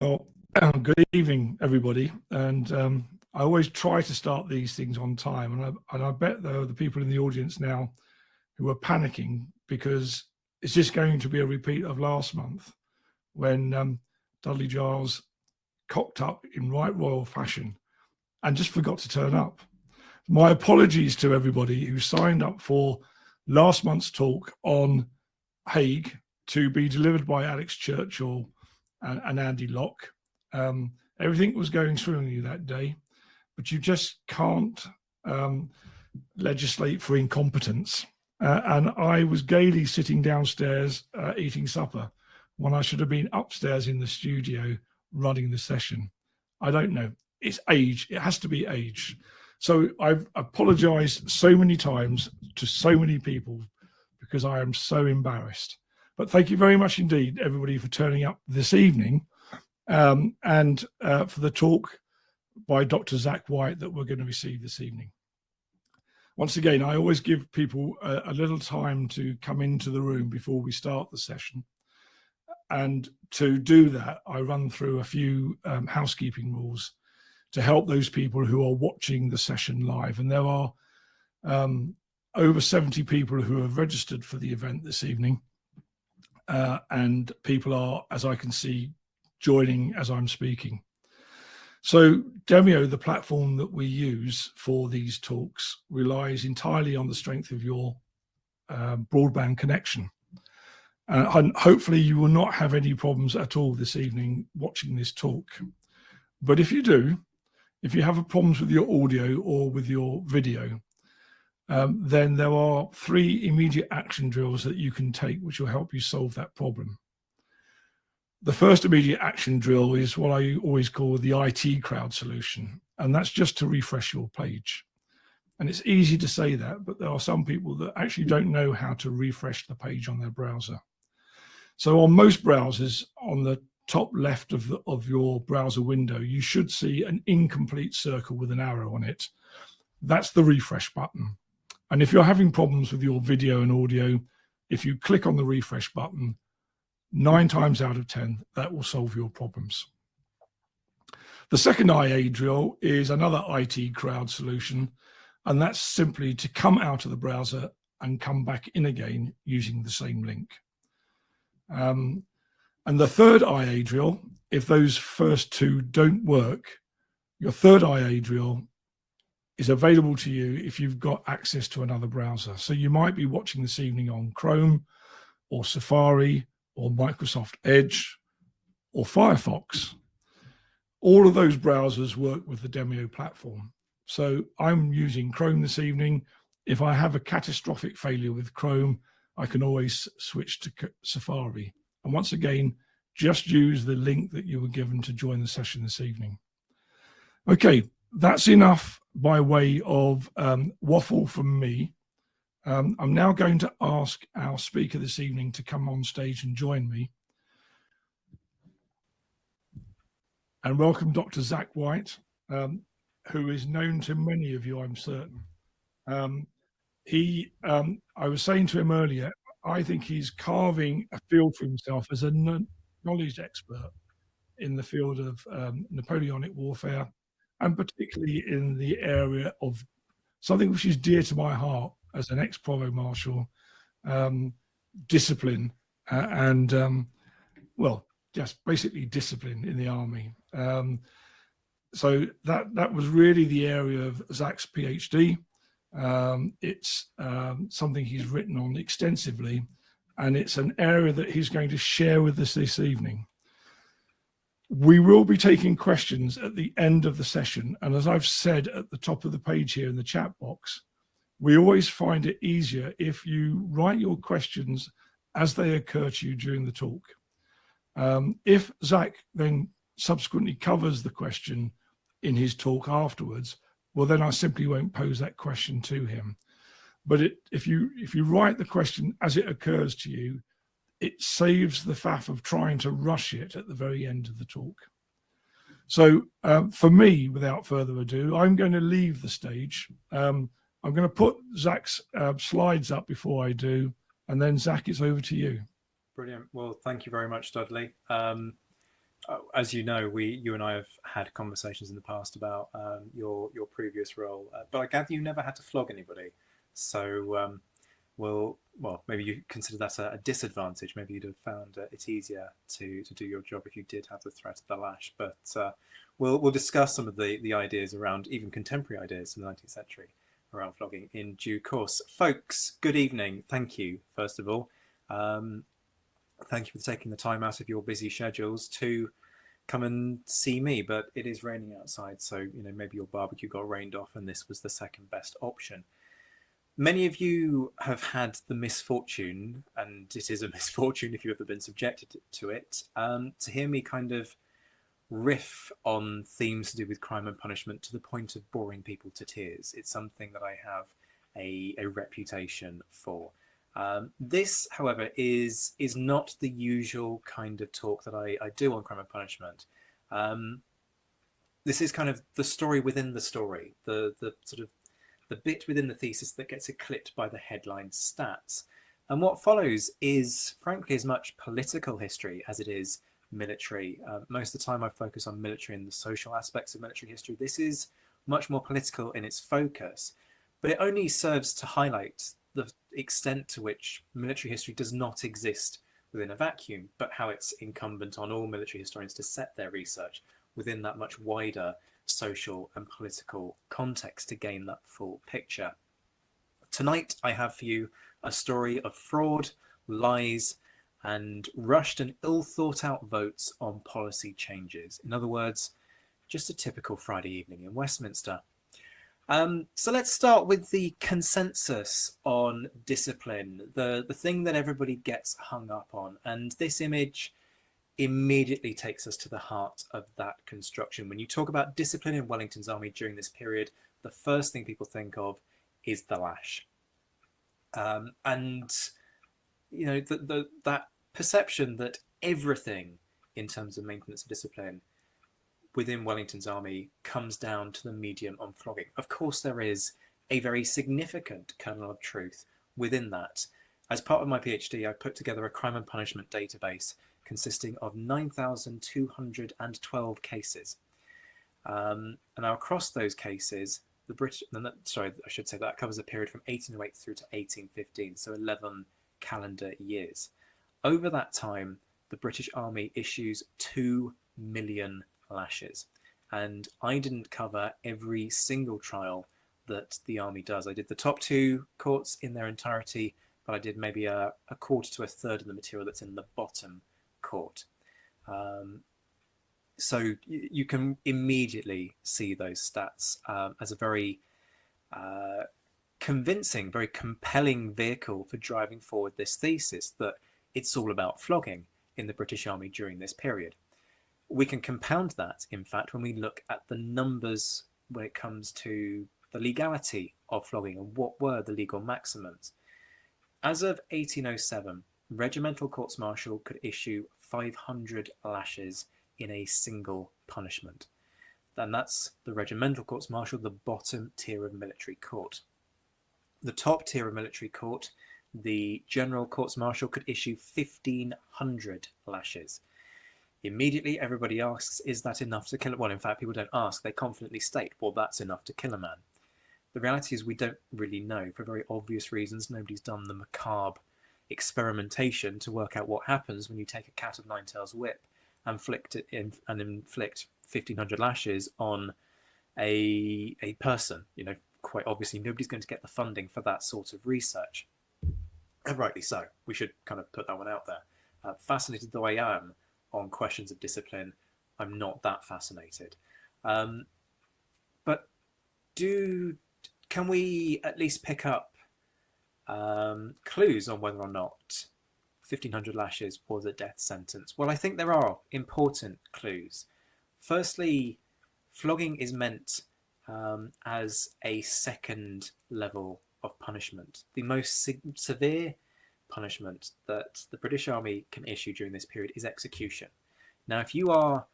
Well, good evening, everybody. And I always try to start these things on time. And I bet, though, the people in the audience now who are panicking because it's just going to be a repeat of last month when Dudley Giles cocked up in right royal fashion and just forgot to turn up. My apologies to everybody who signed up for last month's talk on Hague to be delivered by Alex Churchill and Andy Locke. Everything was going swimmingly that day, but you just can't legislate for incompetence. And I was gaily sitting downstairs eating supper when I should have been upstairs in the studio running the session. I don't know. It's age. It has to be age. So I've apologized so many times to so many people because I am so embarrassed. But thank you very much indeed, everybody, for turning up this evening and for the talk by Dr. Zack White that we're going to receive this evening. Once again, I always give people a little time to come into the room before we start the session. And to do that, I run through a few housekeeping rules to help those people who are watching the session live. And there are over 70 people who have registered for the event this evening. And people are, as I can see, joining as I'm speaking. So Demio, the platform that we use for these talks, relies entirely on the strength of your broadband connection. And hopefully you will not have any problems at all this evening watching this talk. But if you do, if you have problems with your audio or with your video, then there are 3 immediate action drills that you can take which will help you solve that problem. The first immediate action drill is what I always call the IT crowd solution, and that's just to refresh your page. And it's easy to say that, but there are some people that actually don't know how to refresh the page on their browser. So on most browsers, on the top left of your browser window, you should see an incomplete circle with an arrow on it. That's the refresh button. And if you're having problems with your video and audio, if you click on the refresh button, 9 times out of 10, that will solve your problems. The second IA drill is another IT crowd solution, and that's simply to come out of the browser and come back in again using the same link. And the third IA drill, if those first 2 don't work, your third IA drill is available to you if you've got access to another browser. So you might be watching this evening on Chrome or Safari or Microsoft Edge or Firefox. All of those browsers work with the Demio platform. So I'm using Chrome this evening. If I have a catastrophic failure with Chrome, I can always switch to Safari. And once again, just use the link that you were given to join the session this evening. Okay, that's enough by way of waffle from me. I'm now going to ask our speaker this evening to come on stage and join me. And welcome Dr. Zack White, who is known to many of you, I'm certain. I was saying to him earlier, I think he's carving a field for himself as a knowledge expert in the field of Napoleonic warfare, and particularly in the area of something which is dear to my heart as an ex-provost marshal, discipline and well, just basically discipline in the army. So that was really the area of Zack's PhD. It's something he's written on extensively, and it's an area that he's going to share with us this evening. We will be taking questions at the end of the session, and as I've said at the top of the page here in the chat box, we always find it easier if you write your questions as they occur to you during the talk. If Zack then subsequently covers the question in his talk afterwards, well, then I simply won't pose that question to him. But if you write the question as it occurs to you, it saves the faff of trying to rush it at the very end of the talk. So for me, without further ado, I'm going to leave the stage. I'm going to put Zack's slides up before I do, and then Zack, it's over to you. Brilliant. Well, thank you very much, Dudley. as you know, you and I have had conversations in the past about your previous role, but I gather you never had to flog anybody. So, well, maybe you consider that a disadvantage. Maybe you'd have found it easier to do your job if you did have the threat of the lash. But we'll discuss some of the ideas around, even contemporary ideas in the 19th century around flogging in due course. Folks, good evening. Thank you, first of all. Thank you for taking the time out of your busy schedules to come and see me, but it is raining outside, so maybe your barbecue got rained off and this was the second best option. Many of you have had the misfortune, and it is a misfortune if you've ever been subjected to it, to hear me kind of riff on themes to do with crime and punishment to the point of boring people to tears. It's something that I have a reputation for. This, however, is not the usual kind of talk that I do on crime and punishment. This is kind of the story within the story, the sort of the bit within the thesis that gets eclipsed by the headline stats. And what follows is, frankly, as much political history as it is military. Most of the time I focus on military and the social aspects of military history. This is much more political in its focus, but it only serves to highlight the extent to which military history does not exist within a vacuum, but how it's incumbent on all military historians to set their research within that much wider social and political context to gain that full picture. Tonight I have for you a story of fraud, lies, and rushed and ill thought out votes on policy changes. In other words, just a typical Friday evening in Westminster. So let's start with the consensus on discipline, the thing that everybody gets hung up on. And this image immediately takes us to the heart of that construction. When you talk about discipline in Wellington's army during this period, the first thing people think of is the lash. And, that perception that everything in terms of maintenance of discipline within Wellington's army comes down to the medium on flogging. Of course, there is a very significant kernel of truth within that. As part of my PhD, I put together a crime and punishment database consisting of 9,212 cases. And now across those cases, that covers a period from 1808 through to 1815, so 11 calendar years. Over that time, the British Army issues 2 million lashes, and I didn't cover every single trial that the army does. I did the top 2 courts in their entirety, but I did maybe a quarter to a third of the material that's in the bottom court. So you can immediately see those stats as a very convincing, very compelling vehicle for driving forward this thesis that it's all about flogging in the British Army during this period. We can compound that, in fact, when we look at the numbers when it comes to the legality of flogging and what were the legal maximums. As of 1807, regimental courts-martial could issue 500 lashes in a single punishment. And that's the regimental courts-martial, the bottom tier of military court. The top tier of military court, the general courts-martial, could issue 1,500 lashes. Immediately, everybody asks, is that enough to kill? Well, in fact, people don't ask. They confidently state, well, that's enough to kill a man. The reality is we don't really know for very obvious reasons. Nobody's done the macabre experimentation to work out what happens when you take a cat of nine tails whip and inflict 1,500 lashes on a person. Quite obviously, nobody's going to get the funding for that sort of research. And rightly so. We should kind of put that one out there. Fascinated though I am on questions of discipline, I'm not that fascinated. But can we at least pick up clues on whether or not 1,500 lashes was a death sentence? Well, I think there are important clues. Firstly, flogging is meant as a second level of punishment. The most severe punishment that the British Army can issue during this period is execution. Now, if you are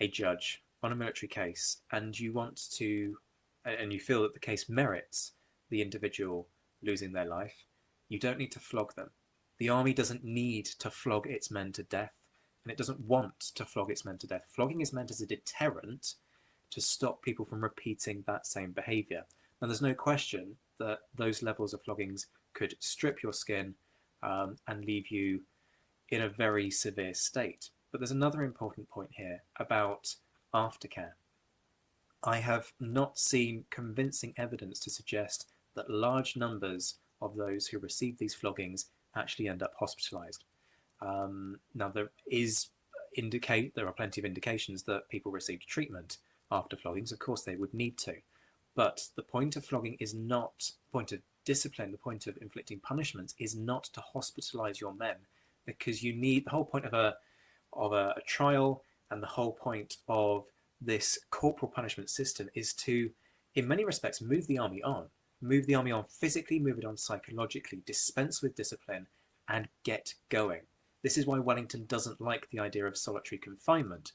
a judge on a military case and you feel that the case merits the individual losing their life, you don't need to flog them. The army doesn't need to flog its men to death and it doesn't want to flog its men to death. Flogging is meant as a deterrent to stop people from repeating that same behaviour. And there's no question that those levels of floggings could strip your skin and leave you in a very severe state. But there's another important point here about aftercare. I have not seen convincing evidence to suggest that large numbers of those who receive these floggings actually end up hospitalised. Now, there are plenty of indications that people received treatment after floggings. Of course, they would need to. But the point of flogging is not, the point of discipline, the point of inflicting punishments is not to hospitalise your men, because you need, the whole point of a trial and the whole point of this corporal punishment system is to, in many respects, move the army on physically, move it on psychologically, dispense with discipline, and get going. This is why Wellington doesn't like the idea of solitary confinement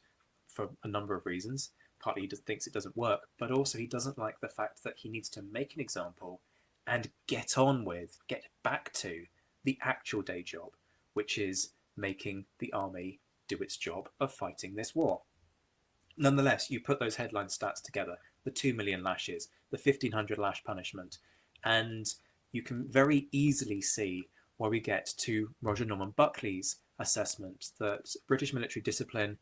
for a number of reasons. Partly he thinks it doesn't work, but also he doesn't like the fact that he needs to make an example and get back to the actual day job, which is making the army do its job of fighting this war. Nonetheless, you put those headline stats together, the 2 million lashes, the 1,500 lash punishment, and you can very easily see where we get to Roger Norman Buckley's assessment that British military discipline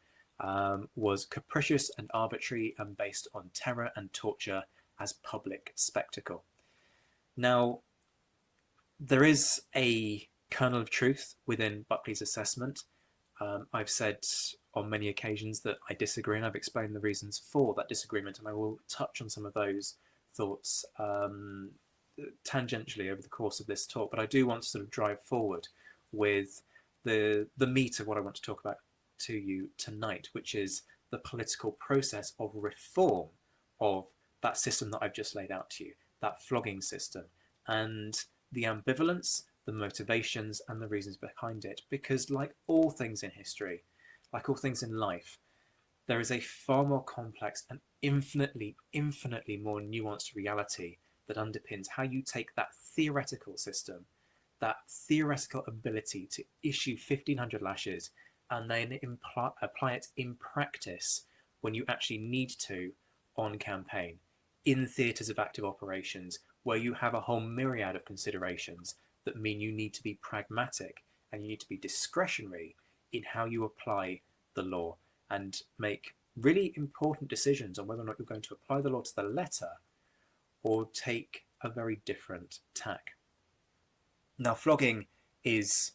was capricious and arbitrary and based on terror and torture as public spectacle. Now, there is a kernel of truth within Buckley's assessment. I've said on many occasions that I disagree, and I've explained the reasons for that disagreement, and I will touch on some of those thoughts tangentially over the course of this talk. But I do want to sort of drive forward with the meat of what I want to talk about to you tonight, which is the political process of reform of that system that I've just laid out to you, that flogging system, and the ambivalence, the motivations, and the reasons behind it. Because like all things in history, like all things in life, there is a far more complex and infinitely more nuanced reality that underpins how you take that theoretical system, that theoretical ability to issue 1,500 lashes, and then apply it in practice when you actually need to on campaign, in theatres of active operations, where you have a whole myriad of considerations that mean you need to be pragmatic and you need to be discretionary in how you apply the law and make really important decisions on whether or not you're going to apply the law to the letter or take a very different tack. Now, flogging is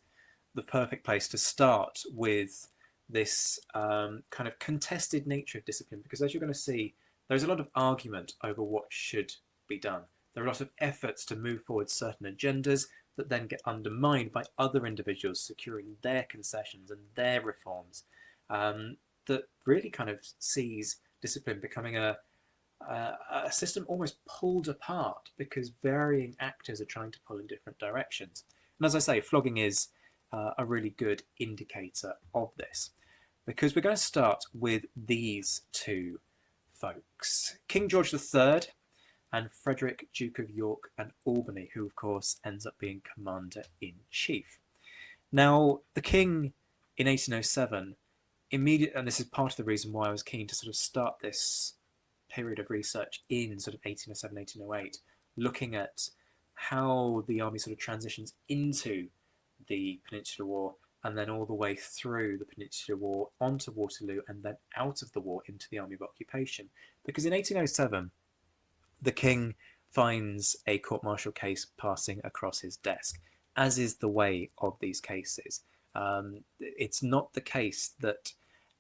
the perfect place to start with this kind of contested nature of discipline, because as you're going to see, there's a lot of argument over what should be done. There are a lot of efforts to move forward certain agendas that then get undermined by other individuals securing their concessions and their reforms, that really kind of sees discipline becoming a system almost pulled apart because varying actors are trying to pull in different directions. And as I say, flogging is a really good indicator of this, because we're going to start with these two folks, King George III and Frederick, Duke of York and Albany, who of course ends up being Commander-in-Chief. Now, the King in 1807, and this is part of the reason why I was keen to sort of start this period of research in sort of 1807, 1808, looking at how the army sort of transitions into the Peninsular War and then all the way through the Peninsular War onto Waterloo and then out of the war into the Army of Occupation. Because in 1807, the King finds a court-martial case passing across his desk, as is the way of these cases. It's not the case that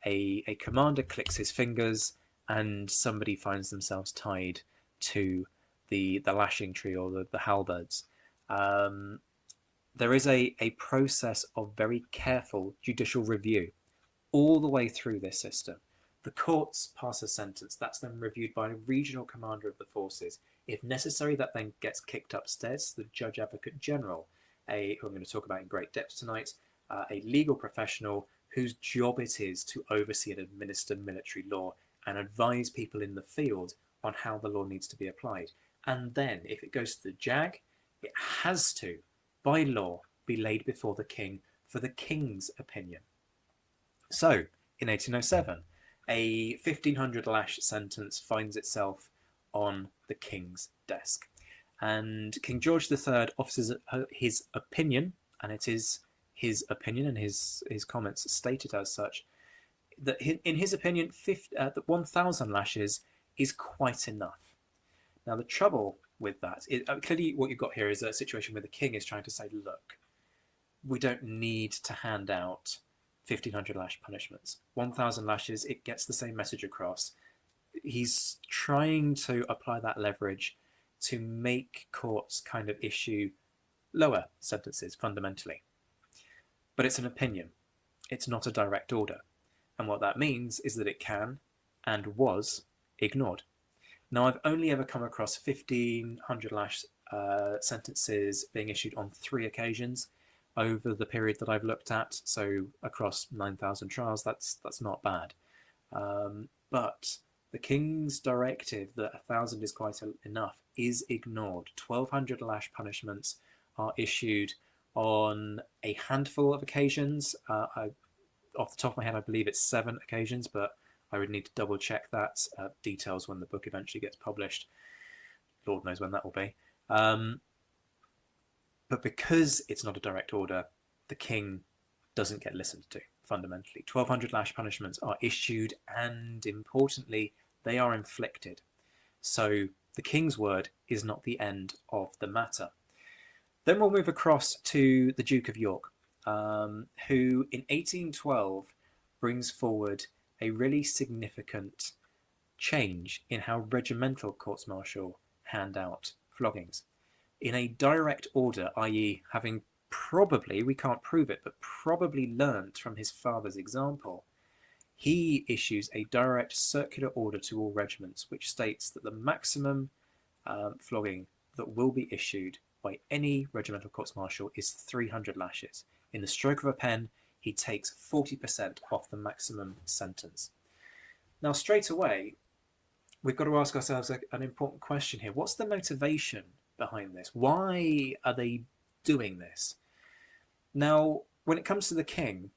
a commander clicks his fingers and somebody finds themselves tied to the lashing tree or the halberds. There is a process of very careful judicial review all the way through this system. The courts pass a sentence, that's then reviewed by a regional commander of the forces. If necessary, that then gets kicked upstairs to the Judge Advocate General, who I'm going to talk about in great depth tonight, a legal professional whose job it is to oversee and administer military law and advise people in the field on how the law needs to be applied. And then, if it goes to the JAG, it has to, by law, be laid before the King for the King's opinion. So, in 1807, a 1500 lash sentence finds itself on the king's desk. And King George III offers his opinion, and it is his opinion and his comments stated as such, that in his opinion, that 1,000 lashes is quite enough. Now, the trouble with that is clearly what you've got here is a situation where the king is trying to say, look, we don't need to hand out 1,500 lash punishments. 1,000 lashes, it gets the same message across. He's trying to apply that leverage to make courts kind of issue lower sentences fundamentally. But it's an opinion. It's not a direct order. And what that means is that it can and was ignored. Now, I've only ever come across 1,500 lash sentences being issued on 3 occasions over the period that I've looked at. So across 9,000 trials, that's not bad. But the king's directive that 1,000 is quite enough is ignored. 1,200 lash punishments are issued on a handful of occasions. Off the top of my head, I believe it's 7 occasions, but I would need to double check that. Details when the book eventually gets published. Lord knows when that will be. But because it's not a direct order, the king doesn't get listened to, fundamentally. 1,200 lash punishments are issued, and importantly, they are inflicted. So the king's word is not the end of the matter. Then we'll move across to the Duke of York, who in 1812 brings forward a really significant change in how regimental courts-martial hand out floggings. In a direct order, i.e. having probably, we can't prove it, but probably learnt from his father's example, he issues a direct circular order to all regiments, which states that the maximum flogging that will be issued by any regimental courts-martial is 300 lashes. In the stroke of a pen, he takes 40% off the maximum sentence. Now, straight away, we've got to ask ourselves an important question here. What's the motivation behind this? Why are they doing this? Now, when it comes to the king,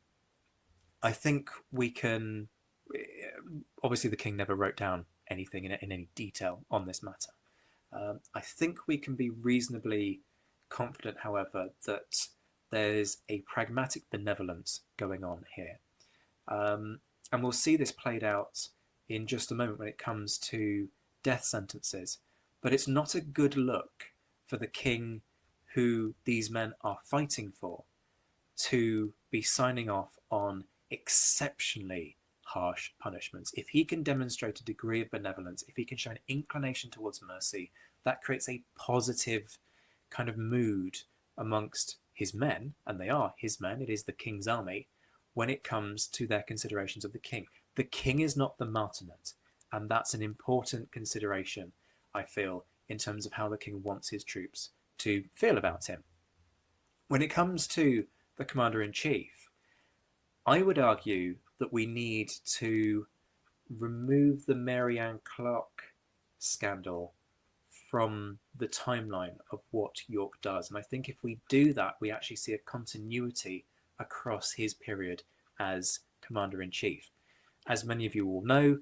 I think we can... Obviously, the king never wrote down anything in any detail on this matter. I think we can be reasonably confident, however, that there's a pragmatic benevolence going on here. And we'll see this played out in just a moment when it comes to death sentences. But it's not a good look for the king who these men are fighting for to be signing off on exceptionally harsh punishments. If he can demonstrate a degree of benevolence, if he can show an inclination towards mercy, that creates a positive kind of mood amongst his men, and they are his men, it is the king's army, when it comes to their considerations of the king. The king is not the martinet, and that's an important consideration, I feel, in terms of how the king wants his troops to feel about him. When it comes to the commander-in-chief, I would argue that we need to remove the Mary Ann Clark scandal from the timeline of what York does. And I think if we do that, we actually see a continuity across his period as commander-in-chief. As many of you will know,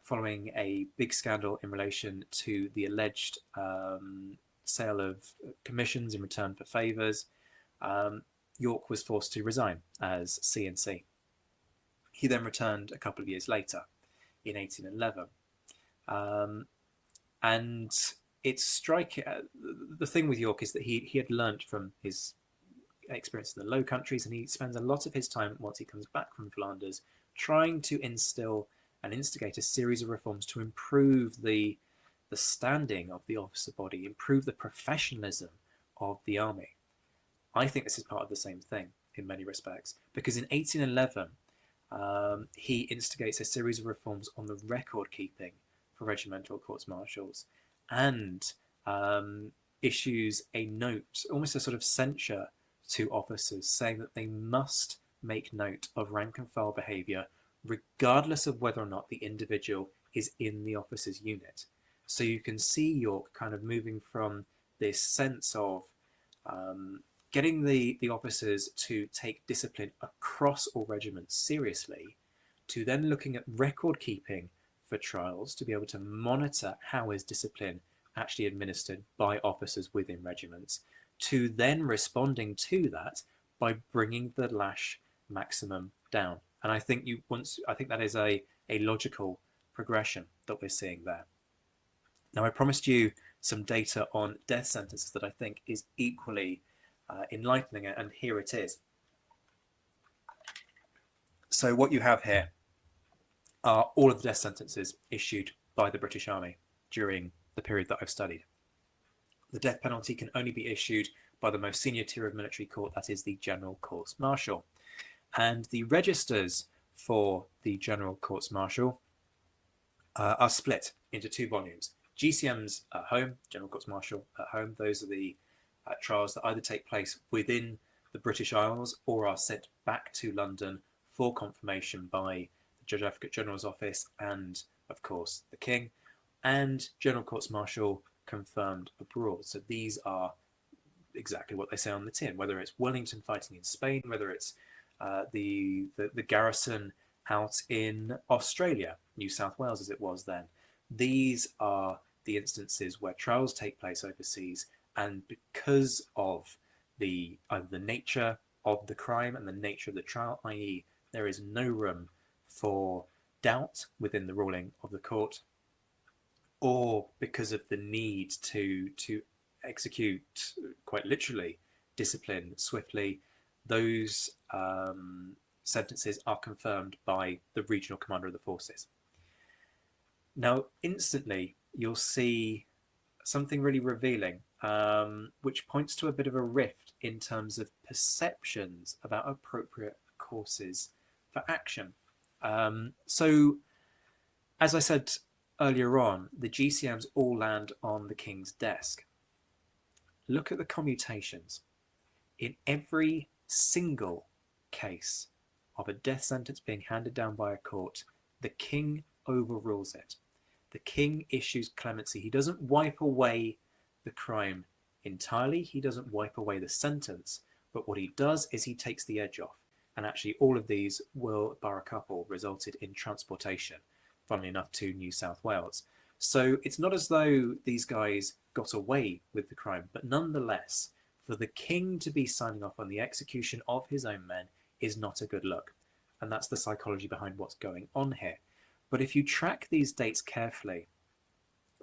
following a big scandal in relation to the alleged sale of commissions in return for favours, York was forced to resign as C&C. He then returned a couple of years later in 1811. And it's striking. The thing with York is that he had learnt from his experience in the Low Countries, and he spends a lot of his time once he comes back from Flanders trying to instill and instigate a series of reforms to improve the standing of the officer body, improve the professionalism of the army. I think this is part of the same thing in many respects, because in 1811 he instigates a series of reforms on the record keeping for regimental courts-martials, and issues a note, almost a sort of censure to officers, saying that they must make note of rank and file behaviour regardless of whether or not the individual is in the officer's unit. So you can see York kind of moving from this sense of getting the officers to take discipline across all regiments seriously, to then looking at record keeping for trials to be able to monitor how is discipline actually administered by officers within regiments, to then responding to that by bringing the lash maximum down. And I think that is a logical progression that we're seeing there. Now, I promised you some data on death sentences that I think is equally enlightening, and here it is. So what you have here are all of the death sentences issued by the British Army during the period that I've studied. The death penalty can only be issued by the most senior tier of military court, that is the General Courts Martial. And the registers for the General Courts Martial are split into 2 volumes. GCMs at home, General Courts Martial at home, those are the trials that either take place within the British Isles or are sent back to London for confirmation by the Judge Advocate General's office and, of course, the King, and General Courts Martial confirmed abroad. So these are exactly what they say on the tin, whether it's Wellington fighting in Spain, whether it's the garrison out in Australia, New South Wales as it was then. These are the instances where trials take place overseas, and because of either the nature of the crime and the nature of the trial, i.e. there is no room for doubt within the ruling of the court, or because of the need to execute, quite literally, discipline swiftly, those sentences are confirmed by the regional commander of the forces. Now, instantly, you'll see something really revealing, which points to a bit of a rift in terms of perceptions about appropriate courses for action. So, as I said earlier on, the GCMs all land on the King's desk. Look at the commutations. In every single case of a death sentence being handed down by a court, the King overrules it. The King issues clemency. He doesn't wipe away the crime entirely. He doesn't wipe away the sentence. But what he does is he takes the edge off. And actually all of these will, bar a couple, resulted in transportation, funnily enough, to New South Wales. So it's not as though these guys got away with the crime, but nonetheless, for the King to be signing off on the execution of his own men is not a good look. And that's the psychology behind what's going on here. But if you track these dates carefully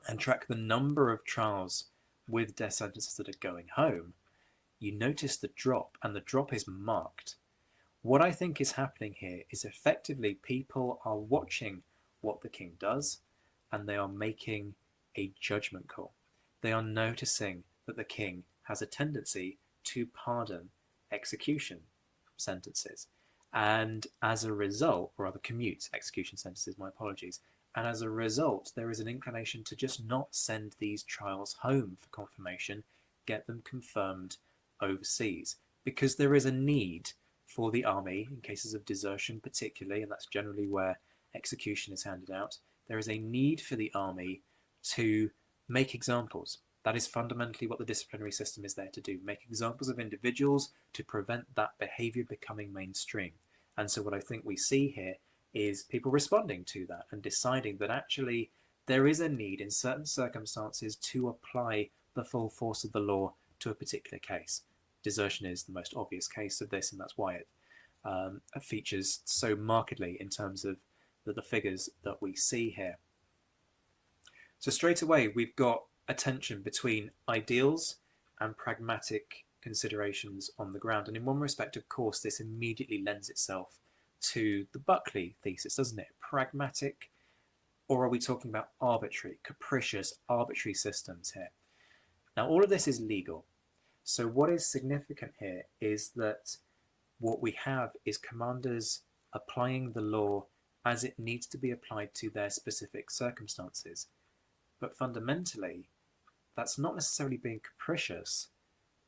and track the number of trials with death sentences that are going home, you notice the drop, and the drop is marked. What I think is happening here is effectively people are watching what the King does, and they are making a judgment call. They are noticing that the King has a tendency to pardon execution sentences. And as a result, or rather commute execution sentences, my apologies. And as a result, there is an inclination to just not send these trials home for confirmation, get them confirmed overseas. Because there is a need for the army, in cases of desertion particularly, and that's generally where execution is handed out, there is a need for the army to make examples. That is fundamentally what the disciplinary system is there to do, make examples of individuals to prevent that behaviour becoming mainstream. And so what I think we see here is people responding to that and deciding that actually there is a need in certain circumstances to apply the full force of the law to a particular case. Desertion is the most obvious case of this, and that's why it features so markedly in terms of the figures that we see here. So straight away, we've got a tension between ideals and pragmatic considerations on the ground. And in one respect, of course, this immediately lends itself to the Buckley thesis, doesn't it? Pragmatic, or are we talking about arbitrary, capricious, arbitrary systems here? Now, all of this is legal. So what is significant here is that what we have is commanders applying the law as it needs to be applied to their specific circumstances. But fundamentally, that's not necessarily being capricious.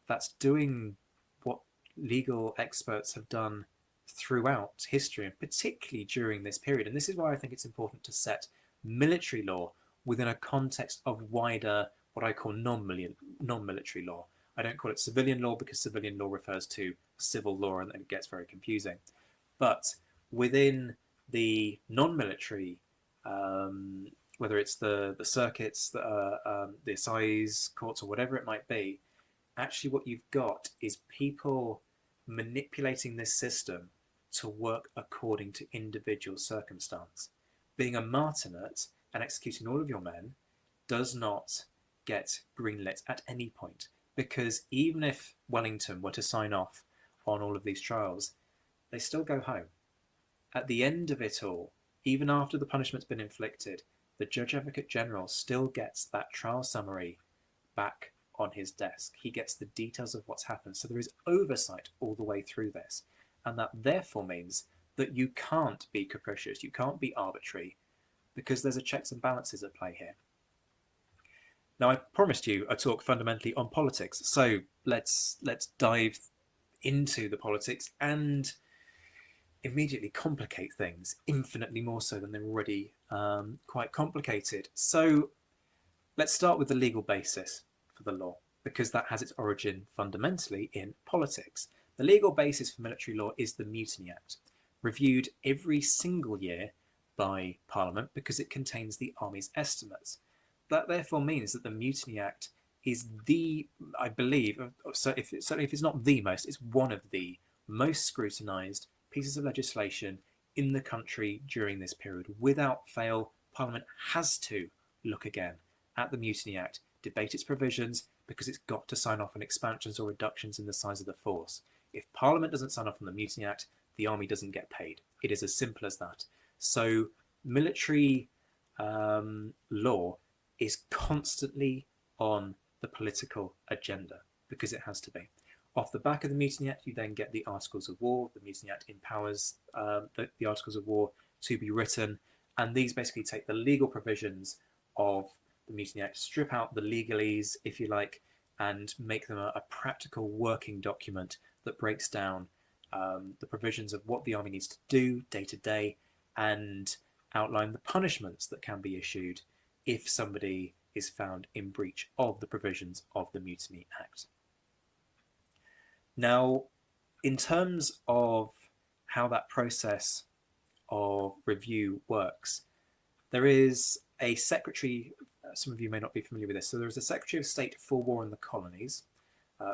That's doing what legal experts have done throughout history, and particularly during this period. And this is why I think it's important to set military law within a context of wider, what I call non-military law. I don't call it civilian law because civilian law refers to civil law and then it gets very confusing. But within the non-military, whether it's the circuits, the assize courts or whatever it might be, actually what you've got is people manipulating this system to work according to individual circumstance. Being a martinet and executing all of your men does not get greenlit at any point, because even if Wellington were to sign off on all of these trials, they still go home. At the end of it all, even after the punishment's been inflicted, the Judge Advocate General still gets that trial summary back on his desk. He gets the details of what's happened. So there is oversight all the way through this. And that therefore means that you can't be capricious, you can't be arbitrary, because there's a checks and balances at play here. Now, I promised you a talk fundamentally on politics, so let's dive into the politics and immediately complicate things infinitely more so than they're already quite complicated. So let's start with the legal basis for the law, because that has its origin fundamentally in politics. The legal basis for military law is the Mutiny Act, reviewed every single year by Parliament because it contains the Army's estimates. That therefore means that the Mutiny Act is the, I believe, certainly if it's not the most, it's one of the most scrutinised pieces of legislation in the country during this period. Without fail, Parliament has to look again at the Mutiny Act, debate its provisions, because it's got to sign off on expansions or reductions in the size of the force. If Parliament doesn't sign off on the Mutiny Act, the Army doesn't get paid. It is as simple as that. So military law is constantly on the political agenda because it has to be. Off the back of the Mutiny Act, you then get the Articles of War. The Mutiny Act empowers the Articles of War to be written, and these basically take the legal provisions of the Mutiny Act, strip out the legalese, if you like, and make them a practical working document that breaks down the provisions of what the Army needs to do day to day and outline the punishments that can be issued if somebody is found in breach of the provisions of the Mutiny Act. Now, in terms of how that process of review works, there is a secretary, some of you may not be familiar with this, so there is a Secretary of State for War in the Colonies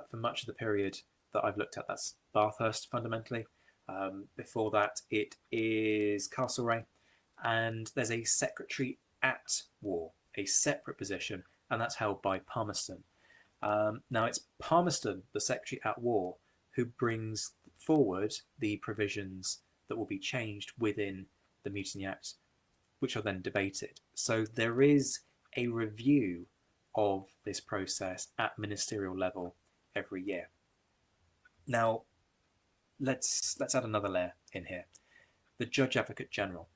for much of the period that I've looked at. That's Bathurst fundamentally. Before that it is Castlereagh, and there's a Secretary at War, a separate position, and that's held by Palmerston. Now it's Palmerston, the Secretary at War, who brings forward the provisions that will be changed within the Mutiny Act, which are then debated. So there is a review of this process at ministerial level every year. Now, let's add another layer in here. The Judge Advocate General.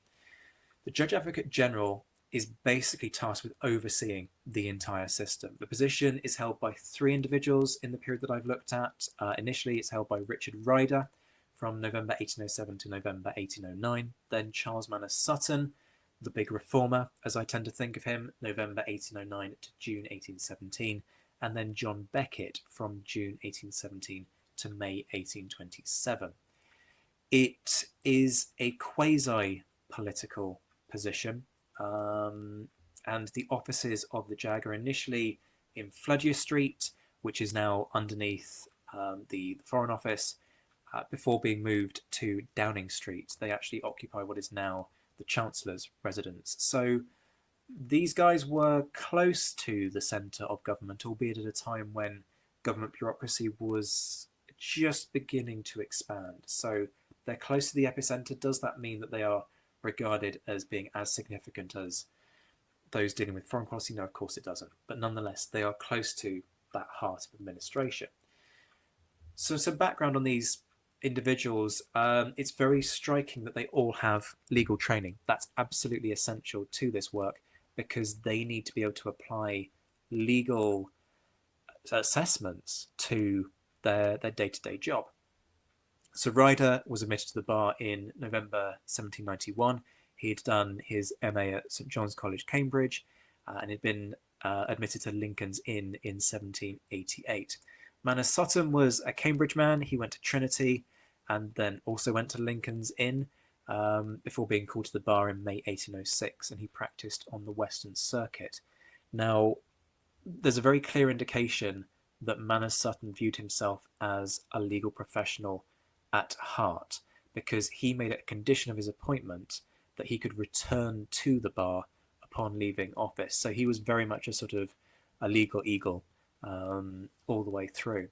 The Judge Advocate General is basically tasked with overseeing the entire system. The position is held by 3 individuals in the period that I've looked at. Initially, it's held by Richard Ryder from November 1807 to November 1809. Then Charles Manners Sutton, the big reformer, as I tend to think of him, November 1809 to June 1817. And then John Becket from June 1817 to May 1827. It is a quasi-political position. And the offices of the JAG are initially in Fludyer Street, which is now underneath the Foreign Office, before being moved to Downing Street. They actually occupy what is now the Chancellor's residence. So these guys were close to the centre of government, albeit at a time when government bureaucracy was just beginning to expand. So they're close to the epicentre. Does that mean that they are regarded as being as significant as those dealing with foreign policy? No, of course it doesn't. But nonetheless, they are close to that heart of administration. So some background on these individuals. It's very striking that they all have legal training. That's absolutely essential to this work because they need to be able to apply legal assessments to their day-to-day job. So Ryder was admitted to the bar in November 1791. He'd done his MA at St John's College, Cambridge, and had been admitted to Lincoln's Inn in 1788. Manners Sutton was a Cambridge man. He went to Trinity and then also went to Lincoln's Inn before being called to the bar in May 1806, and he practiced on the Western Circuit. Now, there's a very clear indication that Manners Sutton viewed himself as a legal professional at heart, because he made it a condition of his appointment that he could return to the bar upon leaving office. So he was very much a sort of a legal eagle all the way through.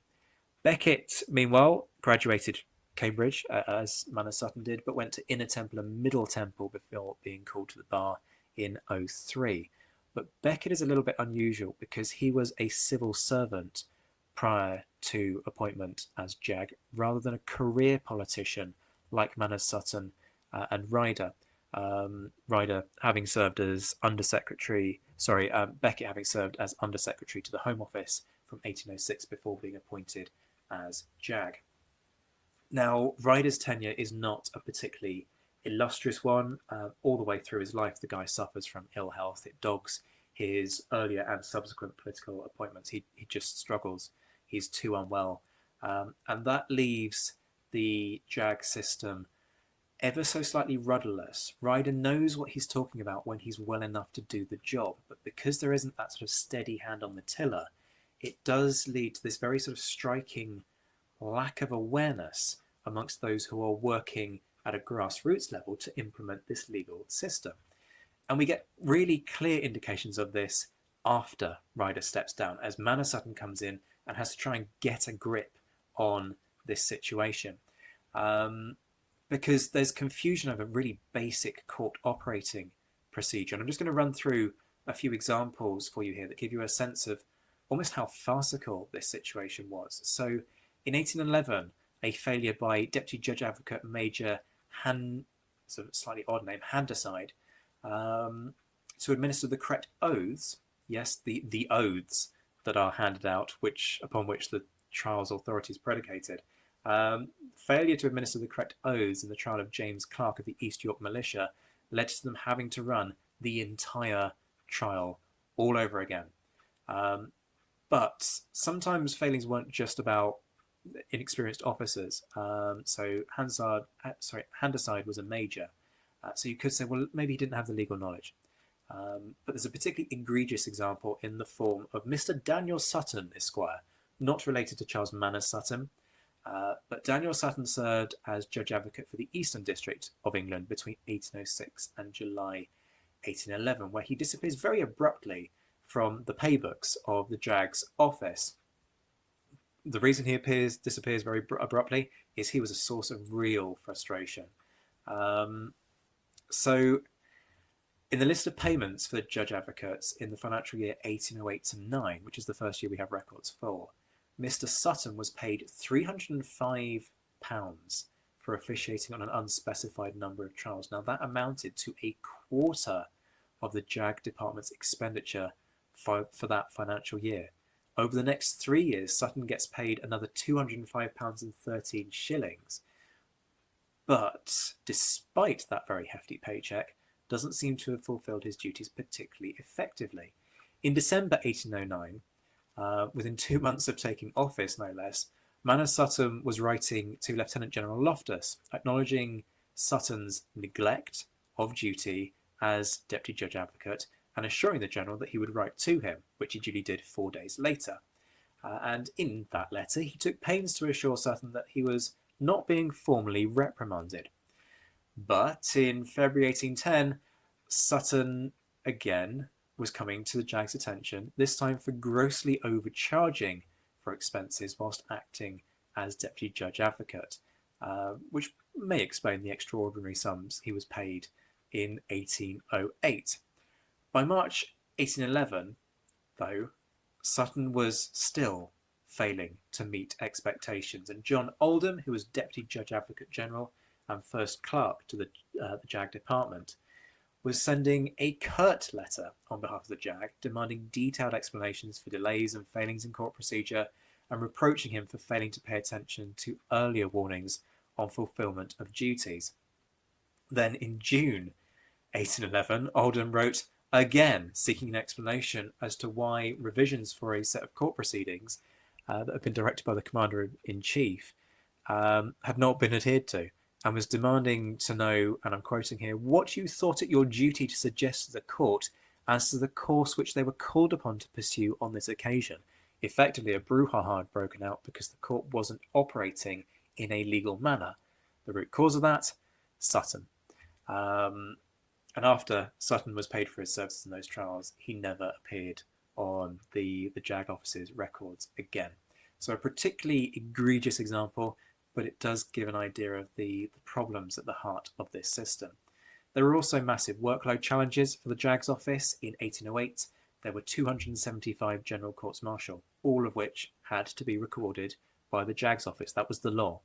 Becket, meanwhile, graduated Cambridge, as Manners Sutton did, but went to Inner Temple and Middle Temple before being called to the bar in 03. But Becket is a little bit unusual because he was a civil servant prior to appointment as JAG, rather than a career politician like Manners Sutton and Ryder. Ryder having served as Undersecretary, Becket having served as Undersecretary to the Home Office from 1806 before being appointed as JAG. Now, Ryder's tenure is not a particularly illustrious one. All the way through his life, the guy suffers from ill health. It dogs his earlier and subsequent political appointments. He just struggles. He's too unwell. And that leaves the JAG system ever so slightly rudderless. Ryder knows what he's talking about when he's well enough to do the job, but because there isn't that sort of steady hand on the tiller, it does lead to this very sort of striking lack of awareness amongst those who are working at a grassroots level to implement this legal system. And we get really clear indications of this after Ryder steps down, as Manners Sutton comes in and has to try and get a grip on this situation. Because there's confusion of a really basic court operating procedure. And I'm just going to run through a few examples for you here that give you a sense of almost how farcical this situation was. So in 1811, a failure by Deputy Judge Advocate Major sort of slightly odd name, Handaside, to administer the correct oaths, yes, the oaths that are handed out, upon which the trial's authority is predicated. Failure to administer the correct oaths in the trial of James Clark of the East York Militia led to them having to run the entire trial all over again. But sometimes failings weren't just about inexperienced officers. So Handaside was a major. So you could say, well, maybe he didn't have the legal knowledge. But there's a particularly egregious example in the form of Mr. Daniel Sutton, Esquire, not related to Charles Manners Sutton, but Daniel Sutton served as Judge Advocate for the Eastern District of England between 1806 and July 1811, where he disappears very abruptly from the pay books of the JAG's office. The reason he disappears very abruptly is he was a source of real frustration. So in the list of payments for judge advocates in the financial year 1808 to 9, which is the first year we have records for, Mr. Sutton was paid £305 for officiating on an unspecified number of trials. Now that amounted to a quarter of the JAG department's expenditure for that financial year. Over the next 3 years, Sutton gets paid another £205 and 13 shillings. But despite that very hefty paycheck, doesn't seem to have fulfilled his duties particularly effectively. In December 1809, within 2 months of taking office, no less, Manners Sutton was writing to Lieutenant General Loftus, acknowledging Sutton's neglect of duty as Deputy Judge Advocate and assuring the General that he would write to him, which he duly did 4 days later. And in that letter, he took pains to assure Sutton that he was not being formally reprimanded. But in February 1810, Sutton again was coming to the JAG's attention, this time for grossly overcharging for expenses whilst acting as Deputy Judge Advocate, which may explain the extraordinary sums he was paid in 1808. By March 1811, though, Sutton was still failing to meet expectations, and John Oldham, who was Deputy Judge Advocate General and first clerk to the JAG department, was sending a curt letter on behalf of the JAG, demanding detailed explanations for delays and failings in court procedure, and reproaching him for failing to pay attention to earlier warnings on fulfilment of duties. Then in June 1811, Oldham wrote again seeking an explanation as to why revisions for a set of court proceedings that have been directed by the Commander-in-Chief have not been adhered to, and was demanding to know, and I'm quoting here, what you thought it your duty to suggest to the court as to the course which they were called upon to pursue on this occasion. Effectively, a brouhaha had broken out because the court wasn't operating in a legal manner. The root cause of that, Sutton. And after Sutton was paid for his services in those trials, he never appeared on the JAG office's records again. So a particularly egregious example, but it does give an idea of the problems at the heart of this system. There were also massive workload challenges for the JAG's office. In 1808, there were 275 general courts-martial, all of which had to be recorded by the JAG's office. That was the law,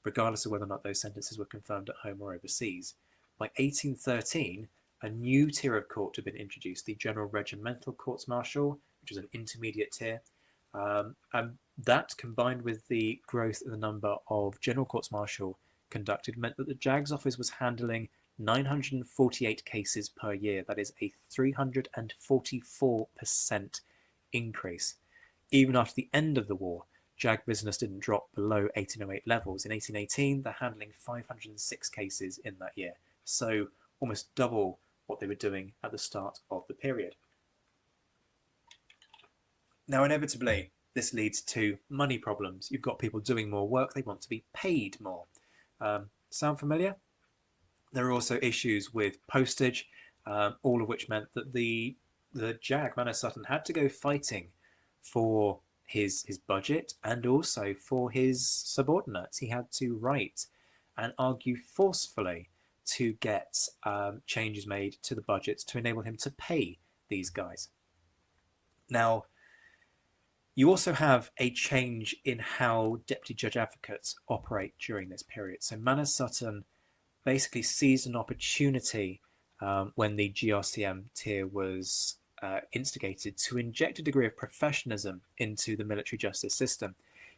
regardless of whether or not those sentences were confirmed at home or overseas. By 1813, a new tier of court had been introduced, the General Regimental Courts-Martial, which was an intermediate tier. And that, combined with the growth in the number of general courts-martial conducted, meant that the JAG's office was handling 948 cases per year. That is a 344% increase. Even after the end of the war, JAG business didn't drop below 1808 levels. In 1818, they're handling 506 cases in that year. So almost double what they were doing at the start of the period. Now, inevitably, this leads to money problems. You've got people doing more work. They want to be paid more. Sound familiar? There are also issues with postage, all of which meant that the JAG, Manor Sutton, had to go fighting for his budget and also for his subordinates. He had to write and argue forcefully to get changes made to the budgets to enable him to pay these guys. Now, you also have a change in how deputy judge advocates operate during this period. So Manor Sutton basically seized an opportunity when the GRCM tier was instigated to inject a degree of professionalism into the military justice system.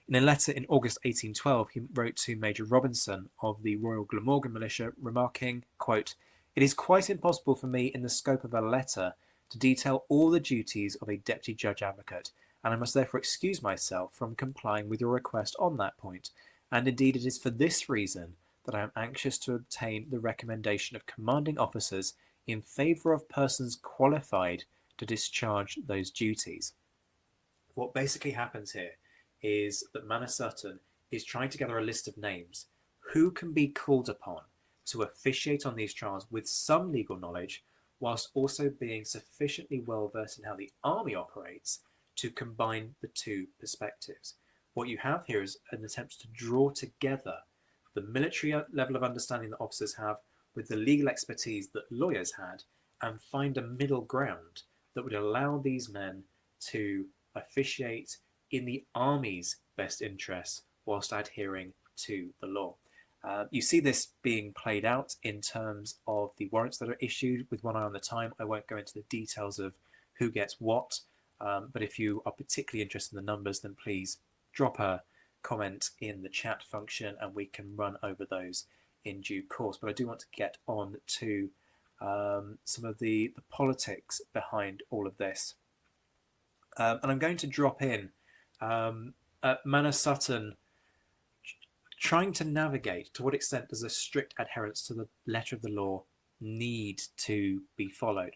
In a letter in August 1812, he wrote to Major Robinson of the Royal Glamorgan Militia, remarking, quote, "It is quite impossible for me in the scope of a letter to detail all the duties of a deputy judge advocate, and I must therefore excuse myself from complying with your request on that point. And indeed it is for this reason that I am anxious to obtain the recommendation of commanding officers in favour of persons qualified to discharge those duties." What basically happens here is that Manor Sutton is trying to gather a list of names who can be called upon to officiate on these trials with some legal knowledge, whilst also being sufficiently well versed in how the army operates to combine the two perspectives. What you have here is an attempt to draw together the military level of understanding that officers have with the legal expertise that lawyers had, and find a middle ground that would allow these men to officiate in the army's best interests whilst adhering to the law. You see this being played out in terms of the warrants that are issued with one eye on the time. I won't go into the details of who gets what, but if you are particularly interested in the numbers, then please drop a comment in the chat function and we can run over those in due course. But I do want to get on to some of the politics behind all of this. And I'm going to drop in Manor Sutton trying to navigate to what extent does a strict adherence to the letter of the law need to be followed.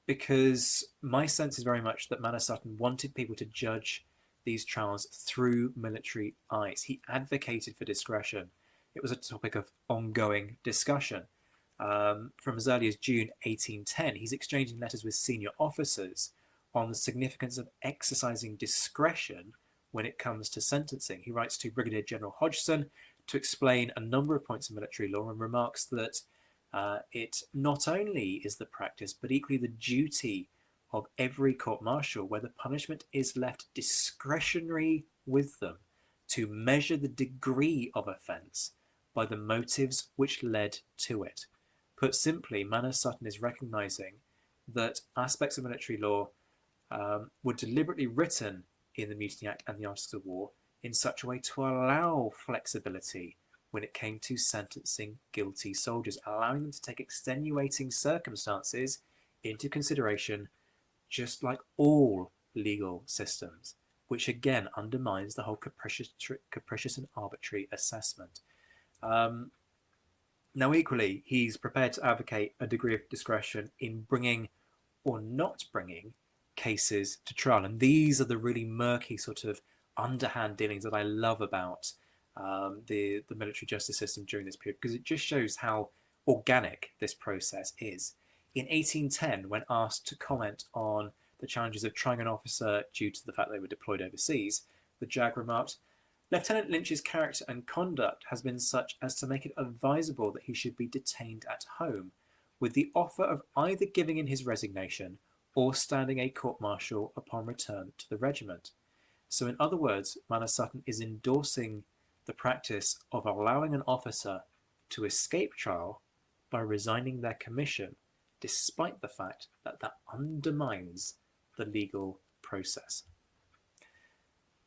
Because my sense is very much that Manor Sutton wanted people to judge these trials through military eyes. He advocated for discretion. It was a topic of ongoing discussion. From as early as June 1810, he's exchanging letters with senior officers on the significance of exercising discretion when it comes to sentencing. He writes to Brigadier General Hodgson to explain a number of points of military law and remarks that it not only is the practice, but equally the duty of every court-martial, where the punishment is left discretionary with them, to measure the degree of offence by the motives which led to it. Put simply, Manor Sutton is recognising that aspects of military law were deliberately written in the Mutiny Act and the Articles of War in such a way to allow flexibility when it came to sentencing guilty soldiers, allowing them to take extenuating circumstances into consideration, just like all legal systems. which again undermines the whole capricious and arbitrary assessment. Now, equally, he's prepared to advocate a degree of discretion in bringing or not bringing cases to trial. And these are the really murky sort of underhand dealings that I love about the military justice system during this period, because it just shows how organic this process is. In 1810, when asked to comment on the challenges of trying an officer due to the fact they were deployed overseas, the JAG remarked, "Lieutenant Lynch's character and conduct has been such as to make it advisable that he should be detained at home, with the offer of either giving in his resignation or standing a court-martial upon return to the regiment." So in other words, Manor Sutton is endorsing the practice of allowing an officer to escape trial by resigning their commission, despite the fact that that undermines the legal process.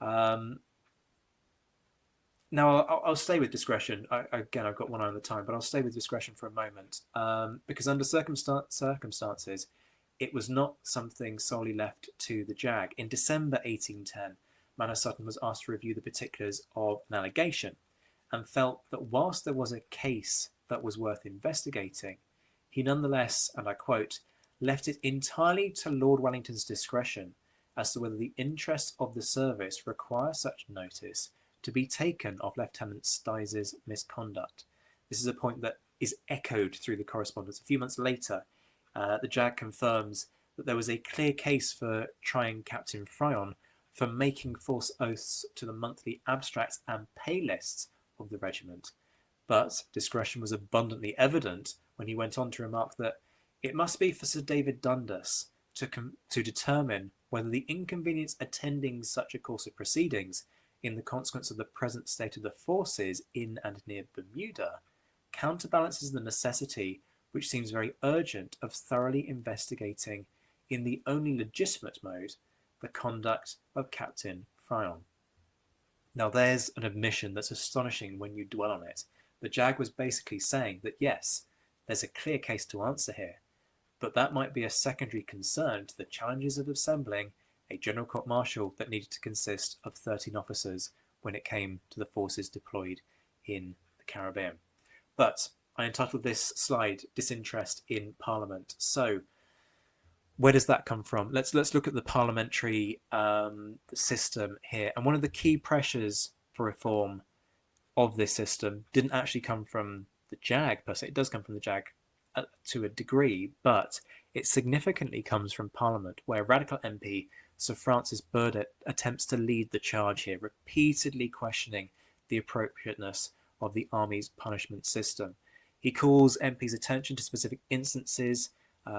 Now, I'll stay with discretion. Again, I've got one eye on the time, but I'll stay with discretion for a moment, because under circumstances, it was not something solely left to the JAG. In December 1810, Manor Sutton was asked to review the particulars of an allegation and felt that whilst there was a case that was worth investigating, he nonetheless, and I quote, left it entirely to Lord Wellington's discretion as to whether the interests of the service require such notice to be taken of Lieutenant Styes's misconduct. This is a point that is echoed through the correspondence. A few months later, the JAG confirms that there was a clear case for trying Captain Fryon for making false oaths to the monthly abstracts and pay lists of the regiment. But discretion was abundantly evident when he went on to remark that it must be for Sir David Dundas to determine whether the inconvenience attending such a course of proceedings in the consequence of the present state of the forces in and near Bermuda counterbalances the necessity, which seems very urgent, of thoroughly investigating in the only legitimate mode the conduct of Captain Fryon. Now there's an admission that's astonishing when you dwell on it. The JAG was basically saying that yes, there's a clear case to answer here, but that might be a secondary concern to the challenges of assembling a general court-martial that needed to consist of 13 officers when it came to the forces deployed in the Caribbean. But I entitled this slide "Disinterest in Parliament." So where does that come from? Let's look at the parliamentary system here. And one of the key pressures for reform of this system didn't actually come from the JAG per se. It does come from the JAG to a degree, but it significantly comes from Parliament, where Radical MP Sir Francis Burdett attempts to lead the charge here, repeatedly questioning the appropriateness of the Army's punishment system. He calls MPs' attention to specific instances,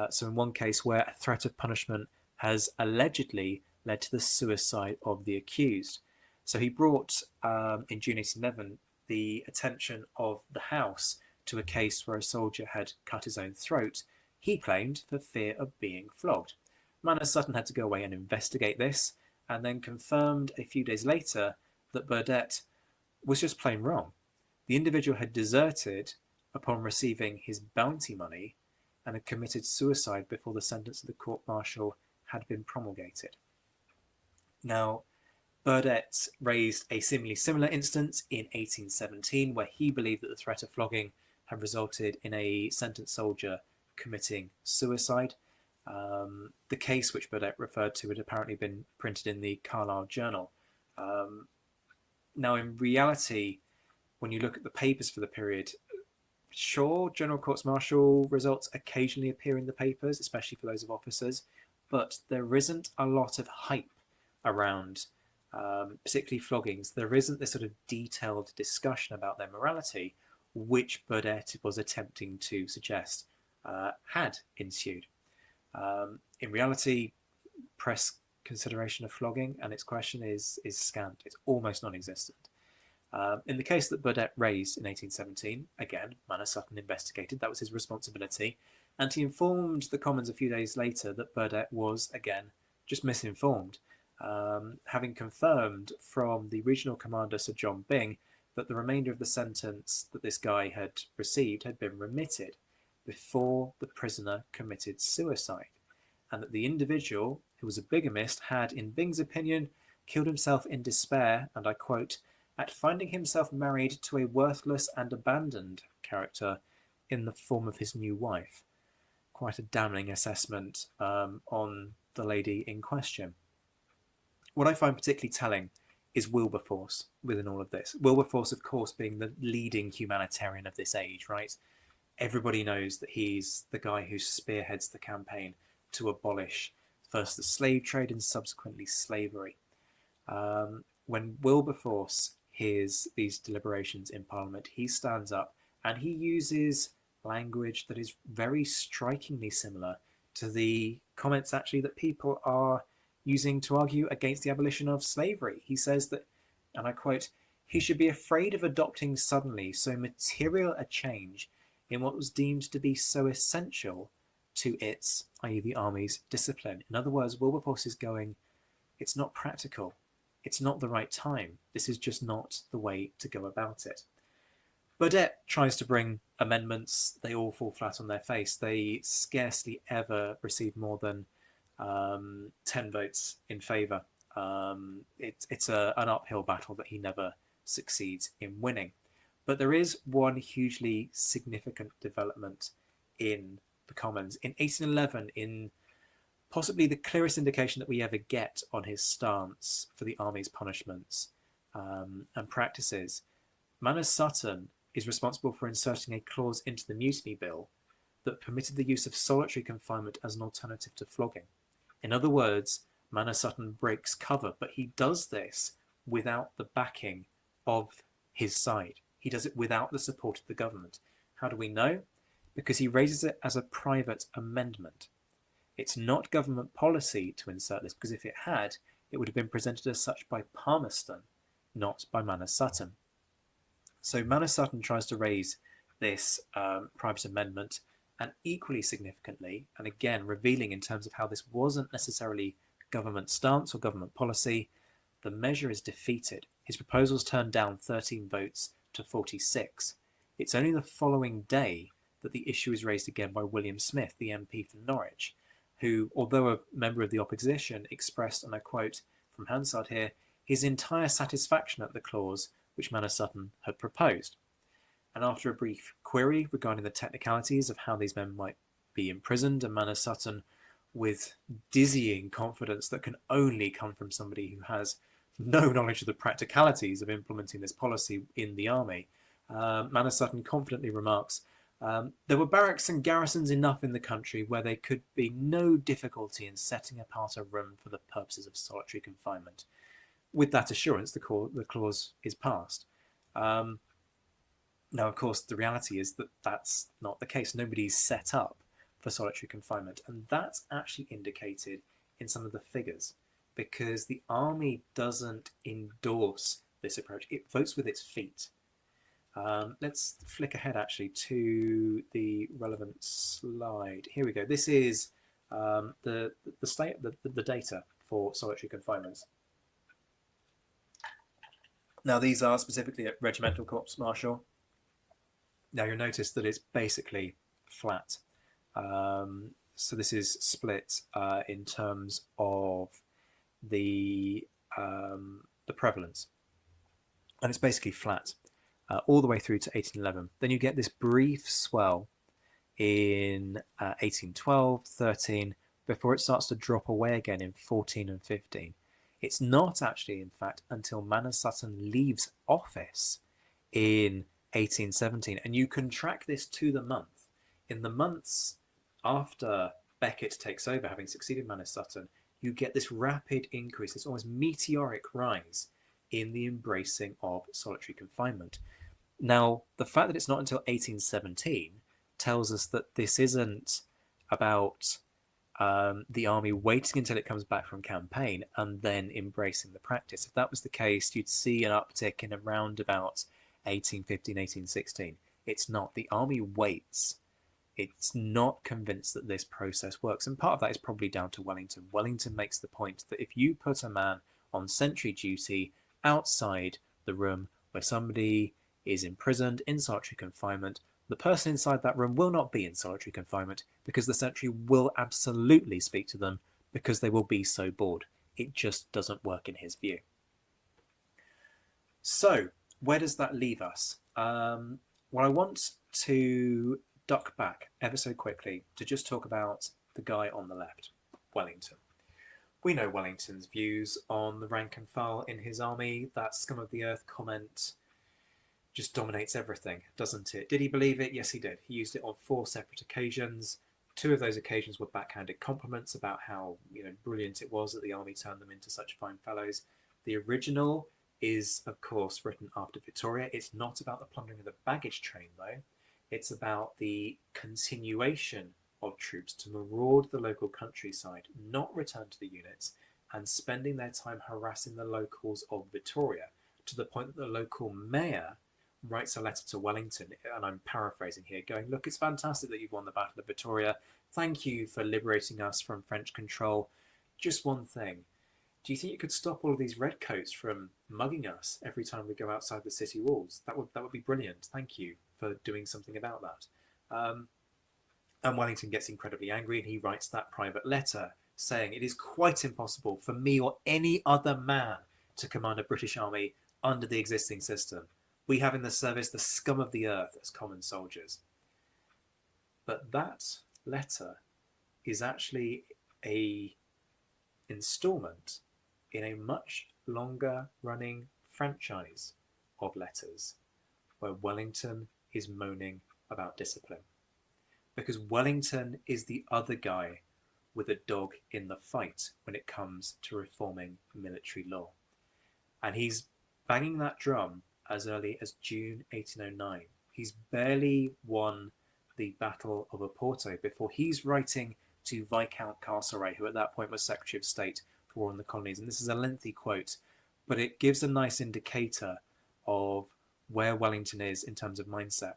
so in one case where a threat of punishment has allegedly led to the suicide of the accused. So he brought, in June 1811, the attention of the House to a case where a soldier had cut his own throat, he claimed, for fear of being flogged. Manor Sutton had to go away and investigate this, and then confirmed a few days later that Burdett was just plain wrong. The individual had deserted upon receiving his bounty money and had committed suicide before the sentence of the court-martial had been promulgated. Now, Burdett raised a seemingly similar instance in 1817, where he believed that the threat of flogging had resulted in a sentenced soldier committing suicide. The case which Burdett referred to had apparently been printed in the Carlisle Journal. Now, in reality, when you look at the papers for the period, sure, general courts-martial results occasionally appear in the papers, especially for those of officers, but there isn't a lot of hype around, particularly floggings. There isn't this sort of detailed discussion about their morality, which Burdett was attempting to suggest had ensued. In reality, press consideration of flogging and its question is scant. It's almost non-existent. In the case that Burdett raised in 1817, again, Manor Sutton investigated. That was his responsibility. And he informed the Commons a few days later that Burdett was, again, just misinformed, having confirmed from the regional commander, Sir John Byng, that the remainder of the sentence that this guy had received had been remitted before the prisoner committed suicide, and that the individual, who was a bigamist, had, in Byng's opinion, killed himself in despair, and I quote, at finding himself married to a worthless and abandoned character in the form of his new wife. Quite a damning assessment on the lady in question. What I find particularly telling is Wilberforce within all of this. Wilberforce, of course, being the leading humanitarian of this age, right? Everybody knows that he's the guy who spearheads the campaign to abolish first the slave trade and subsequently slavery. When Wilberforce hears these deliberations in Parliament, he stands up and he uses language that is very strikingly similar to the comments actually that people are using to argue against the abolition of slavery. He says that, and I quote, he should be afraid of adopting suddenly so material a change in what was deemed to be so essential to its, i.e. the army's, discipline. In other words, Wilberforce is going, it's not practical. It's not the right time. This is just not the way to go about it. Burdett tries to bring amendments. They all fall flat on their face. They scarcely ever receive more than 10 votes in favour. It's an uphill battle that he never succeeds in winning. But there is one hugely significant development in the Commons. In 1811, in possibly the clearest indication that we ever get on his stance for the army's punishments and practices, Manners Sutton is responsible for inserting a clause into the Mutiny Bill that permitted the use of solitary confinement as an alternative to flogging. In other words, Manners Sutton breaks cover, but he does this without the backing of his side. He does it without the support of the government. How do we know? Because he raises it as a private amendment. It's not government policy to insert this, because if it had, it would have been presented as such by Palmerston, not by Manners Sutton. So Manners Sutton tries to raise this private amendment, and equally significantly, and again revealing in terms of how this wasn't necessarily government stance or government policy, the measure is defeated. His proposals turned down 13 votes to 46. It's only the following day that the issue is raised again by William Smith, the MP for Norwich, who, although a member of the opposition, expressed, and I quote from Hansard here, his entire satisfaction at the clause which Manners Sutton had proposed. And after a brief query regarding the technicalities of how these men might be imprisoned, and Manners Sutton, with dizzying confidence that can only come from somebody who has no knowledge of the practicalities of implementing this policy in the army, Manners Sutton confidently remarks, there were barracks and garrisons enough in the country where there could be no difficulty in setting apart a room for the purposes of solitary confinement. With that assurance, the clause is passed. Now, of course, the reality is that that's not the case. Nobody's set up for solitary confinement. And that's actually indicated in some of the figures, because the army doesn't endorse this approach. It votes with its feet. Let's flick ahead, actually, to the relevant slide. Here we go. This is the data for solitary confinements. Now, these are specifically at regimental courts-martial. Now, you'll notice that it's basically flat. So this is split in terms of the prevalence. And it's basically flat all the way through to 1811. Then you get this brief swell in 1812, 13, before it starts to drop away again in 14 and 15. It's not actually, in fact, until Manners Sutton leaves office in 1817. And you can track this to the month. In the months after Becket takes over, having succeeded Manners Sutton, you get this rapid increase, this almost meteoric rise in the embracing of solitary confinement. Now, the fact that it's not until 1817 tells us that this isn't about the army waiting until it comes back from campaign and then embracing the practice. If that was the case, you'd see an uptick in around about 1815, 1816. It's not. The army waits. It's not convinced that this process works. And part of that is probably down to Wellington. Wellington makes the point that if you put a man on sentry duty outside the room where somebody is imprisoned in solitary confinement, the person inside that room will not be in solitary confinement because the sentry will absolutely speak to them because they will be so bored. It just doesn't work in his view. So where does that leave us? Well, I want to duck back ever so quickly to just talk about the guy on the left, Wellington. We know Wellington's views on the rank and file in his army. That scum of the earth comment just dominates everything, doesn't it? Did he believe it? Yes, he did. He used it on 4 separate occasions. 2 of those occasions were backhanded compliments about how brilliant it was that the army turned them into such fine fellows. The original is, of course, written after Victoria. It's not about the plundering of the baggage train, though. It's about the continuation of troops to maraud the local countryside, not return to the units, and spending their time harassing the locals of Victoria, to the point that the local mayor writes a letter to Wellington, and I'm paraphrasing here, going, look, it's fantastic that you've won the Battle of Victoria. Thank you for liberating us from French control. Just one thing. Do you think you could stop all of these redcoats from mugging us every time we go outside the city walls? That would be brilliant. Thank you for doing something about that. And Wellington gets incredibly angry, and he writes that private letter saying, it is quite impossible for me or any other man to command a British army under the existing system. We have in the service the scum of the earth as common soldiers. But that letter is actually a instalment in a much longer running franchise of letters where Wellington is moaning about discipline. Because Wellington is the other guy with a dog in the fight when it comes to reforming military law. And he's banging that drum as early as June 1809. He's barely won the Battle of Oporto before he's writing to Viscount Castlereagh, who at that point was Secretary of State for War in the Colonies. And this is a lengthy quote, but it gives a nice indicator of where Wellington is in terms of mindset.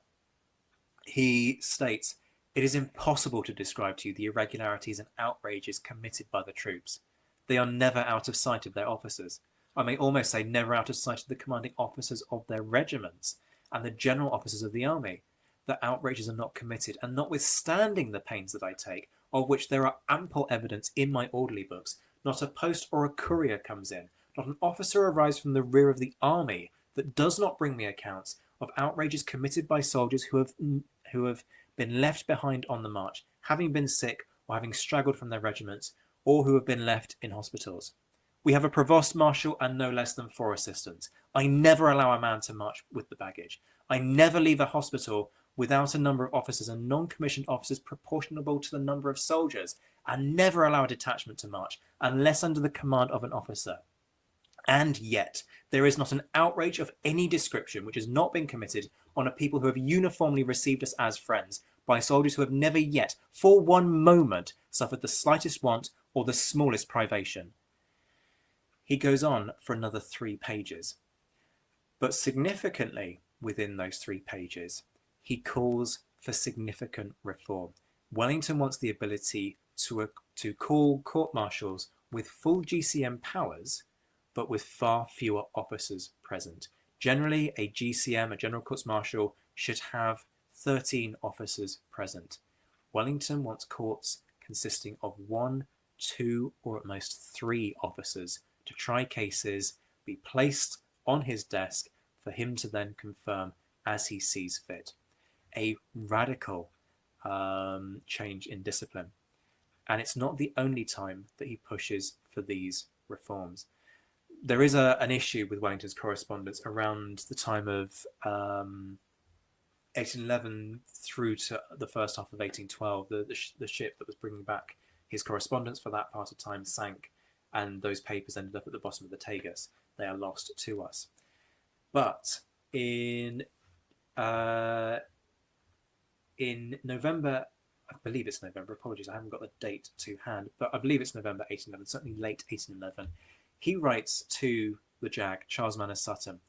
He states, it is impossible to describe to you the irregularities and outrages committed by the troops. They are never out of sight of their officers. I may almost say never out of sight of the commanding officers of their regiments and the general officers of the army. The outrages are not committed, and notwithstanding the pains that I take, of which there are ample evidence in my orderly books, not a post or a courier comes in, not an officer arrives from the rear of the army that does not bring me accounts of outrages committed by soldiers who have been left behind on the march, having been sick or having straggled from their regiments, or who have been left in hospitals. We have a provost marshal and no less than 4 assistants. I never allow a man to march with the baggage. I never leave a hospital without a number of officers and non-commissioned officers proportionable to the number of soldiers, and never allow a detachment to march unless under the command of an officer. And yet, there is not an outrage of any description which has not been committed on a people who have uniformly received us as friends by soldiers who have never yet, for one moment, suffered the slightest want or the smallest privation. He goes on for another 3 pages. But significantly, within those 3 pages, he calls for significant reform. Wellington wants the ability to call court-martials with full GCM powers, but with far fewer officers present. Generally, a GCM, a General Courts-Martial, should have 13 officers present. Wellington wants courts consisting of 1, 2, or at most 3 officers to try cases, be placed on his desk for him to then confirm as he sees fit. A radical change in discipline. And it's not the only time that he pushes for these reforms. There is an issue with Wellington's correspondence around the time of 1811 through to the first half of 1812. The ship that was bringing back his correspondence for that part of time sank, and those papers ended up at the bottom of the Tagus. They are lost to us. But in November, I believe it's November, apologies, I haven't got the date to hand, but I believe it's November 1811, certainly late 1811, he writes to the JAG, Charles Manners Sutton.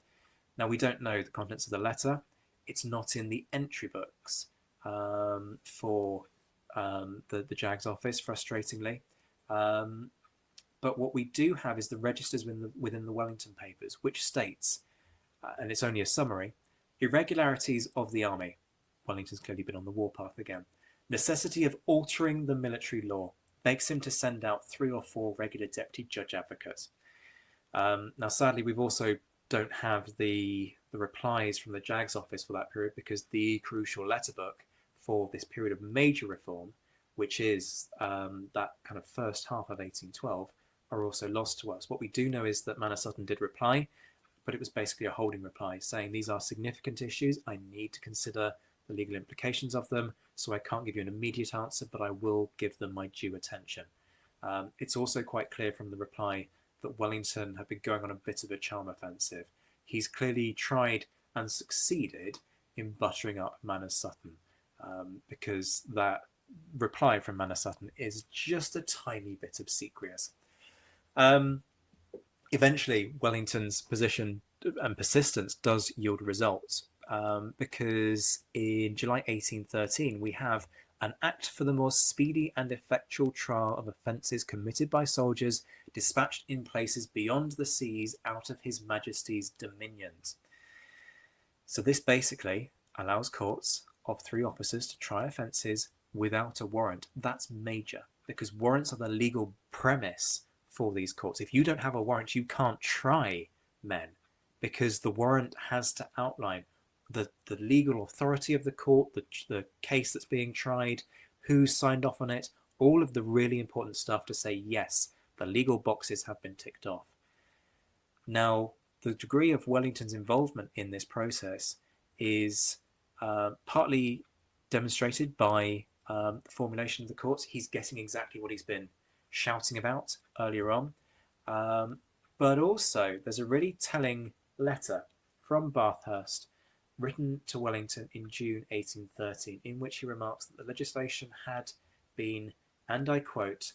Now, we don't know the contents of the letter. It's not in the entry books for the JAG's office, frustratingly. But what we do have is the registers within the Wellington papers, which states, and it's only a summary, irregularities of the army. Wellington's clearly been on the warpath again. Necessity of altering the military law. begs him to send out 3 or 4 regular deputy judge advocates. Now, sadly, we've also don't have the replies from the JAG's office for that period, because the crucial letterbook for this period of major reform, which is that kind of first half of 1812, are also lost to us. What we do know is that Manor Sutton did reply, but it was basically a holding reply saying these are significant issues. I need to consider the legal implications of them, so I can't give you an immediate answer, but I will give them my due attention. It's also quite clear from the reply that Wellington had been going on a bit of a charm offensive. He's clearly tried and succeeded in buttering up Manor Sutton, because that reply from Manor Sutton is just a tiny bit obsequious. Eventually, Wellington's position and persistence does yield results, because in July 1813 we have an act for the more speedy and effectual trial of offences committed by soldiers dispatched in places beyond the seas out of His Majesty's dominions. So this basically allows courts of 3 officers to try offences without a warrant. That's major, because warrants are the legal premise for these courts. If you don't have a warrant, you can't try men, because the warrant has to outline the legal authority of the court, the case that's being tried, who signed off on it, all of the really important stuff to say, yes, the legal boxes have been ticked off. Now, the degree of Wellington's involvement in this process is partly demonstrated by the formulation of the courts. He's getting exactly what he's been shouting about earlier on. But also, there's a really telling letter from Bathurst written to Wellington in June 1813, in which he remarks that the legislation had been, and I quote,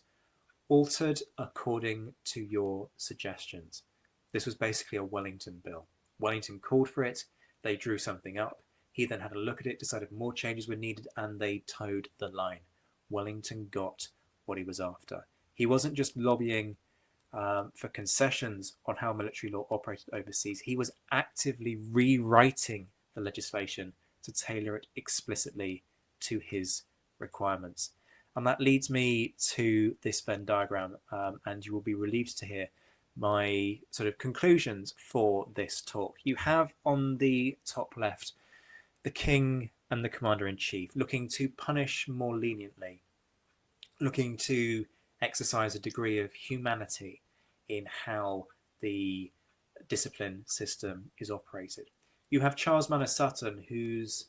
altered according to your suggestions. This was basically a Wellington bill. Wellington called for it, they drew something up, he then had a look at it, decided more changes were needed, and they towed the line. Wellington got what he was after. He wasn't just lobbying for concessions on how military law operated overseas. He was actively rewriting the legislation to tailor it explicitly to his requirements. And that leads me to this Venn diagram, and you will be relieved to hear my sort of conclusions for this talk. You have on the top left the king and the commander-in-chief looking to punish more leniently, looking to exercise a degree of humanity in how the discipline system is operated. You have Charles Manor Sutton, who's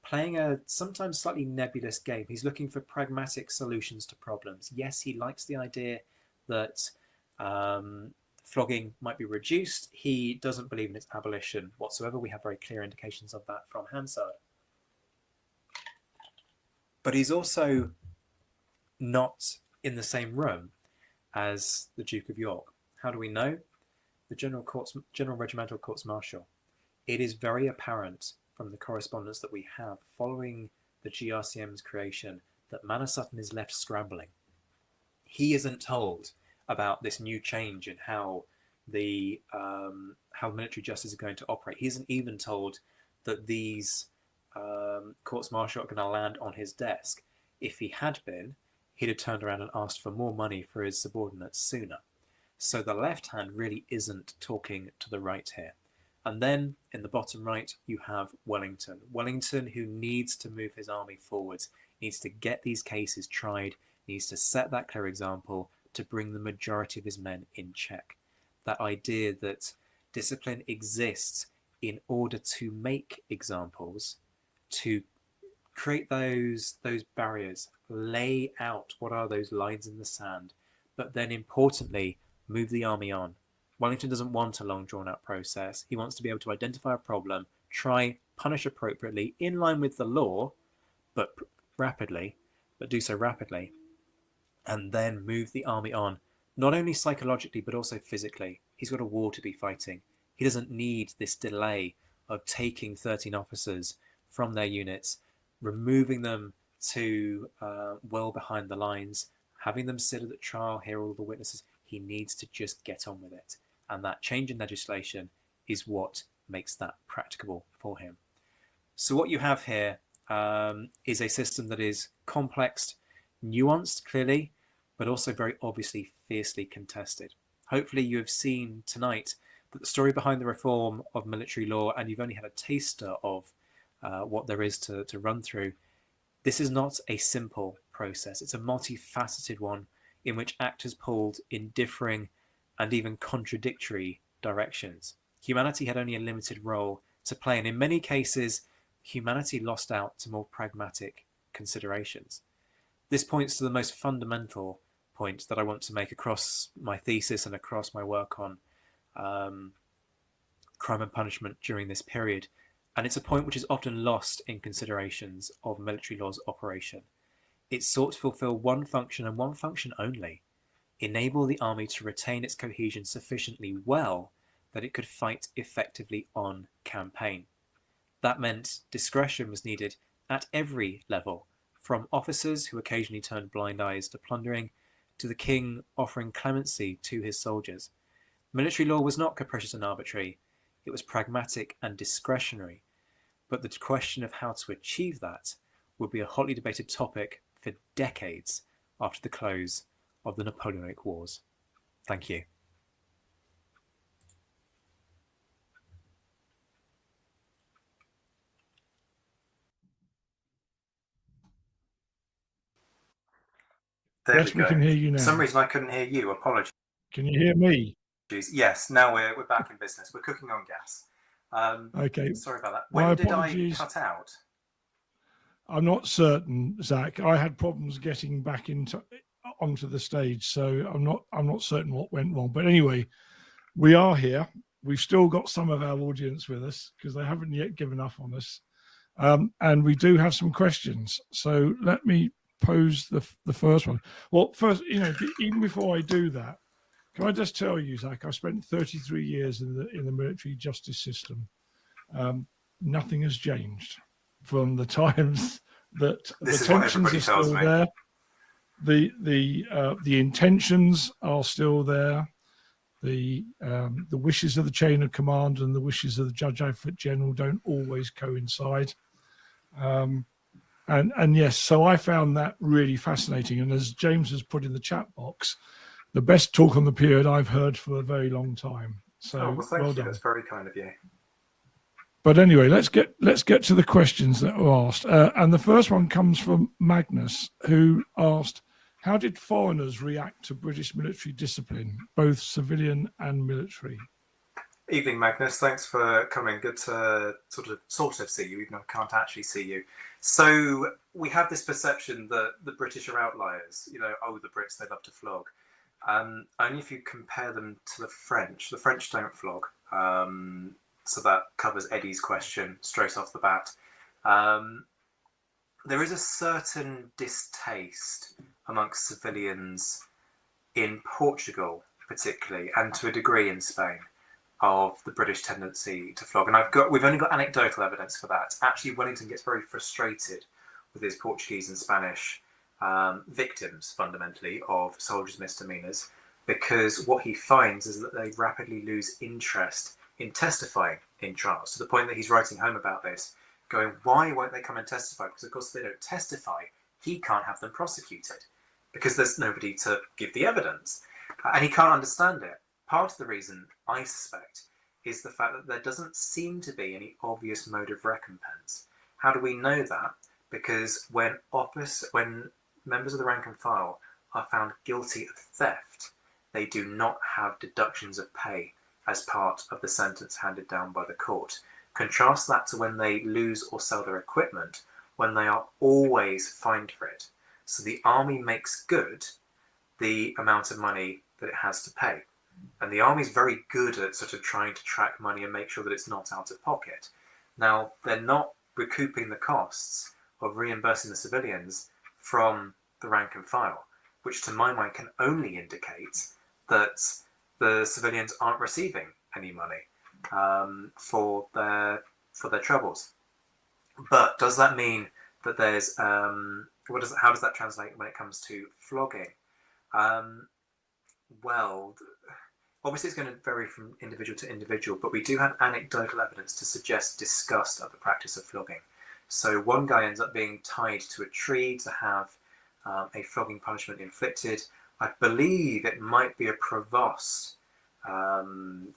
playing a sometimes slightly nebulous game. He's looking for pragmatic solutions to problems. Yes, he likes the idea that flogging might be reduced. He doesn't believe in its abolition whatsoever. We have very clear indications of that from Hansard. But he's also not in the same room as the Duke of York. How do we know? The General Regimental Courts Martial. It is very apparent from the correspondence that we have following the GRCM's creation that Manor Sutton is left scrambling. He isn't told about this new change in how the military justice is going to operate. He isn't even told that these courts martial are going to land on his desk. If he had been, he'd have turned around and asked for more money for his subordinates sooner. So the left hand really isn't talking to the right here. And then in the bottom right, you have Wellington. Wellington, who needs to move his army forwards, needs to get these cases tried, needs to set that clear example to bring the majority of his men in check. That idea that discipline exists in order to make examples, to create those barriers, lay out what are those lines in the sand, but then importantly, move the army on. Wellington doesn't want a long drawn-out process. He wants to be able to identify a problem, try, punish appropriately, in line with the law, but do so rapidly, and then move the army on, not only psychologically, but also physically. He's got a war to be fighting. He doesn't need this delay of taking 13 officers from their units, removing them to well behind the lines, having them sit at the trial, hear all the witnesses. He needs to just get on with it. And that change in legislation is what makes that practicable for him. So what you have here is a system that is complex, nuanced, clearly, but also very obviously fiercely contested. Hopefully you have seen tonight that the story behind the reform of military law, and you've only had a taster of what there is to run through. This is not a simple process. It's a multifaceted one in which actors pulled in differing and even contradictory directions. Humanity had only a limited role to play, and in many cases, humanity lost out to more pragmatic considerations. This points to the most fundamental point that I want to make across my thesis and across my work on crime and punishment during this period. And it's a point which is often lost in considerations of military law's operation. It sought to fulfill one function and one function only: enable the army to retain its cohesion sufficiently well that it could fight effectively on campaign. That meant discretion was needed at every level, from officers who occasionally turned blind eyes to plundering, to the king offering clemency to his soldiers. Military law was not capricious and arbitrary, it was pragmatic and discretionary. But the question of how to achieve that would be a hotly debated topic for decades after the close of the Napoleonic Wars. Thank you. Yes, we can hear you now. For some reason I couldn't hear you. Apologies. Can you hear me? Yes, now we're back in business. We're cooking on gas. Okay. Sorry about that. When did I cut out? I'm not certain, Zach. I had problems getting back onto the stage, so I'm not certain what went wrong. But anyway, we are here. We've still got some of our audience with us because they haven't yet given up on us, and we do have some questions. So let me pose the first one. Well, first, even before I do that, can I just tell you, Zach, I spent 33 years in the military justice system. Nothing has changed from the times that the tensions are still there. The intentions are still there. The wishes of the chain of command and the wishes of the Judge Advocate General don't always coincide. And yes, so I found that really fascinating. And as James has put in the chat box, the best talk on the period I've heard for a very long time. So thank you. That's very kind of you. But anyway, let's get to the questions that were asked. And the first one comes from Magnus, who asked, how did foreigners react to British military discipline, both civilian and military? Evening, Magnus. Thanks for coming. Good to sort of see you, even though I can't actually see you. So we have this perception that the British are outliers. Oh, the Brits, they love to flog. Only if you compare them to the French. The French don't flog. So that covers Eddie's question straight off the bat. There is a certain distaste amongst civilians in Portugal, particularly, and to a degree in Spain, of the British tendency to flog. And we've only got anecdotal evidence for that. Actually, Wellington gets very frustrated with his Portuguese and Spanish victims, fundamentally, of soldiers' misdemeanors, because what he finds is that they rapidly lose interest in testifying in trials, to the point that he's writing home about this, going, why won't they come and testify? Because of course, if they don't testify, he can't have them prosecuted because there's nobody to give the evidence. And he can't understand it. Part of the reason, I suspect, is the fact that there doesn't seem to be any obvious mode of recompense. How do we know that? Because when members of the rank and file are found guilty of theft, they do not have deductions of pay as part of the sentence handed down by the court. Contrast that to when they lose or sell their equipment, when they are always fined for it. So the army makes good the amount of money that it has to pay. And the army is very good at sort of trying to track money and make sure that it's not out of pocket. Now, they're not recouping the costs of reimbursing the civilians from the rank and file, which to my mind can only indicate that the civilians aren't receiving any money for their troubles. But does that mean that there's how does that translate when it comes to flogging? Well, obviously it's going to vary from individual to individual, but we do have anecdotal evidence to suggest disgust at the practice of flogging. So one guy ends up being tied to a tree to have a flogging punishment inflicted. I believe it might be a provost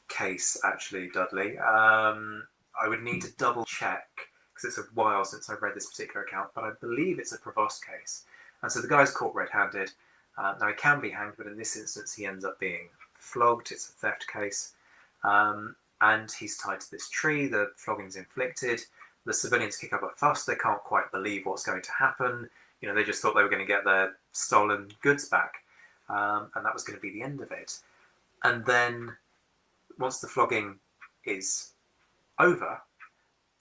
case, actually, Dudley. I would need to double check because it's a while since I've read this particular account, but I believe it's a provost case. And so the guy's caught red-handed. Now, he can be hanged, but in this instance, he ends up being flogged. It's a theft case. And he's tied to this tree. The flogging's inflicted. The civilians kick up a fuss. They can't quite believe what's going to happen. You know, they just thought they were going to get their stolen goods back. And that was going to be the end of it. And then once the flogging is over,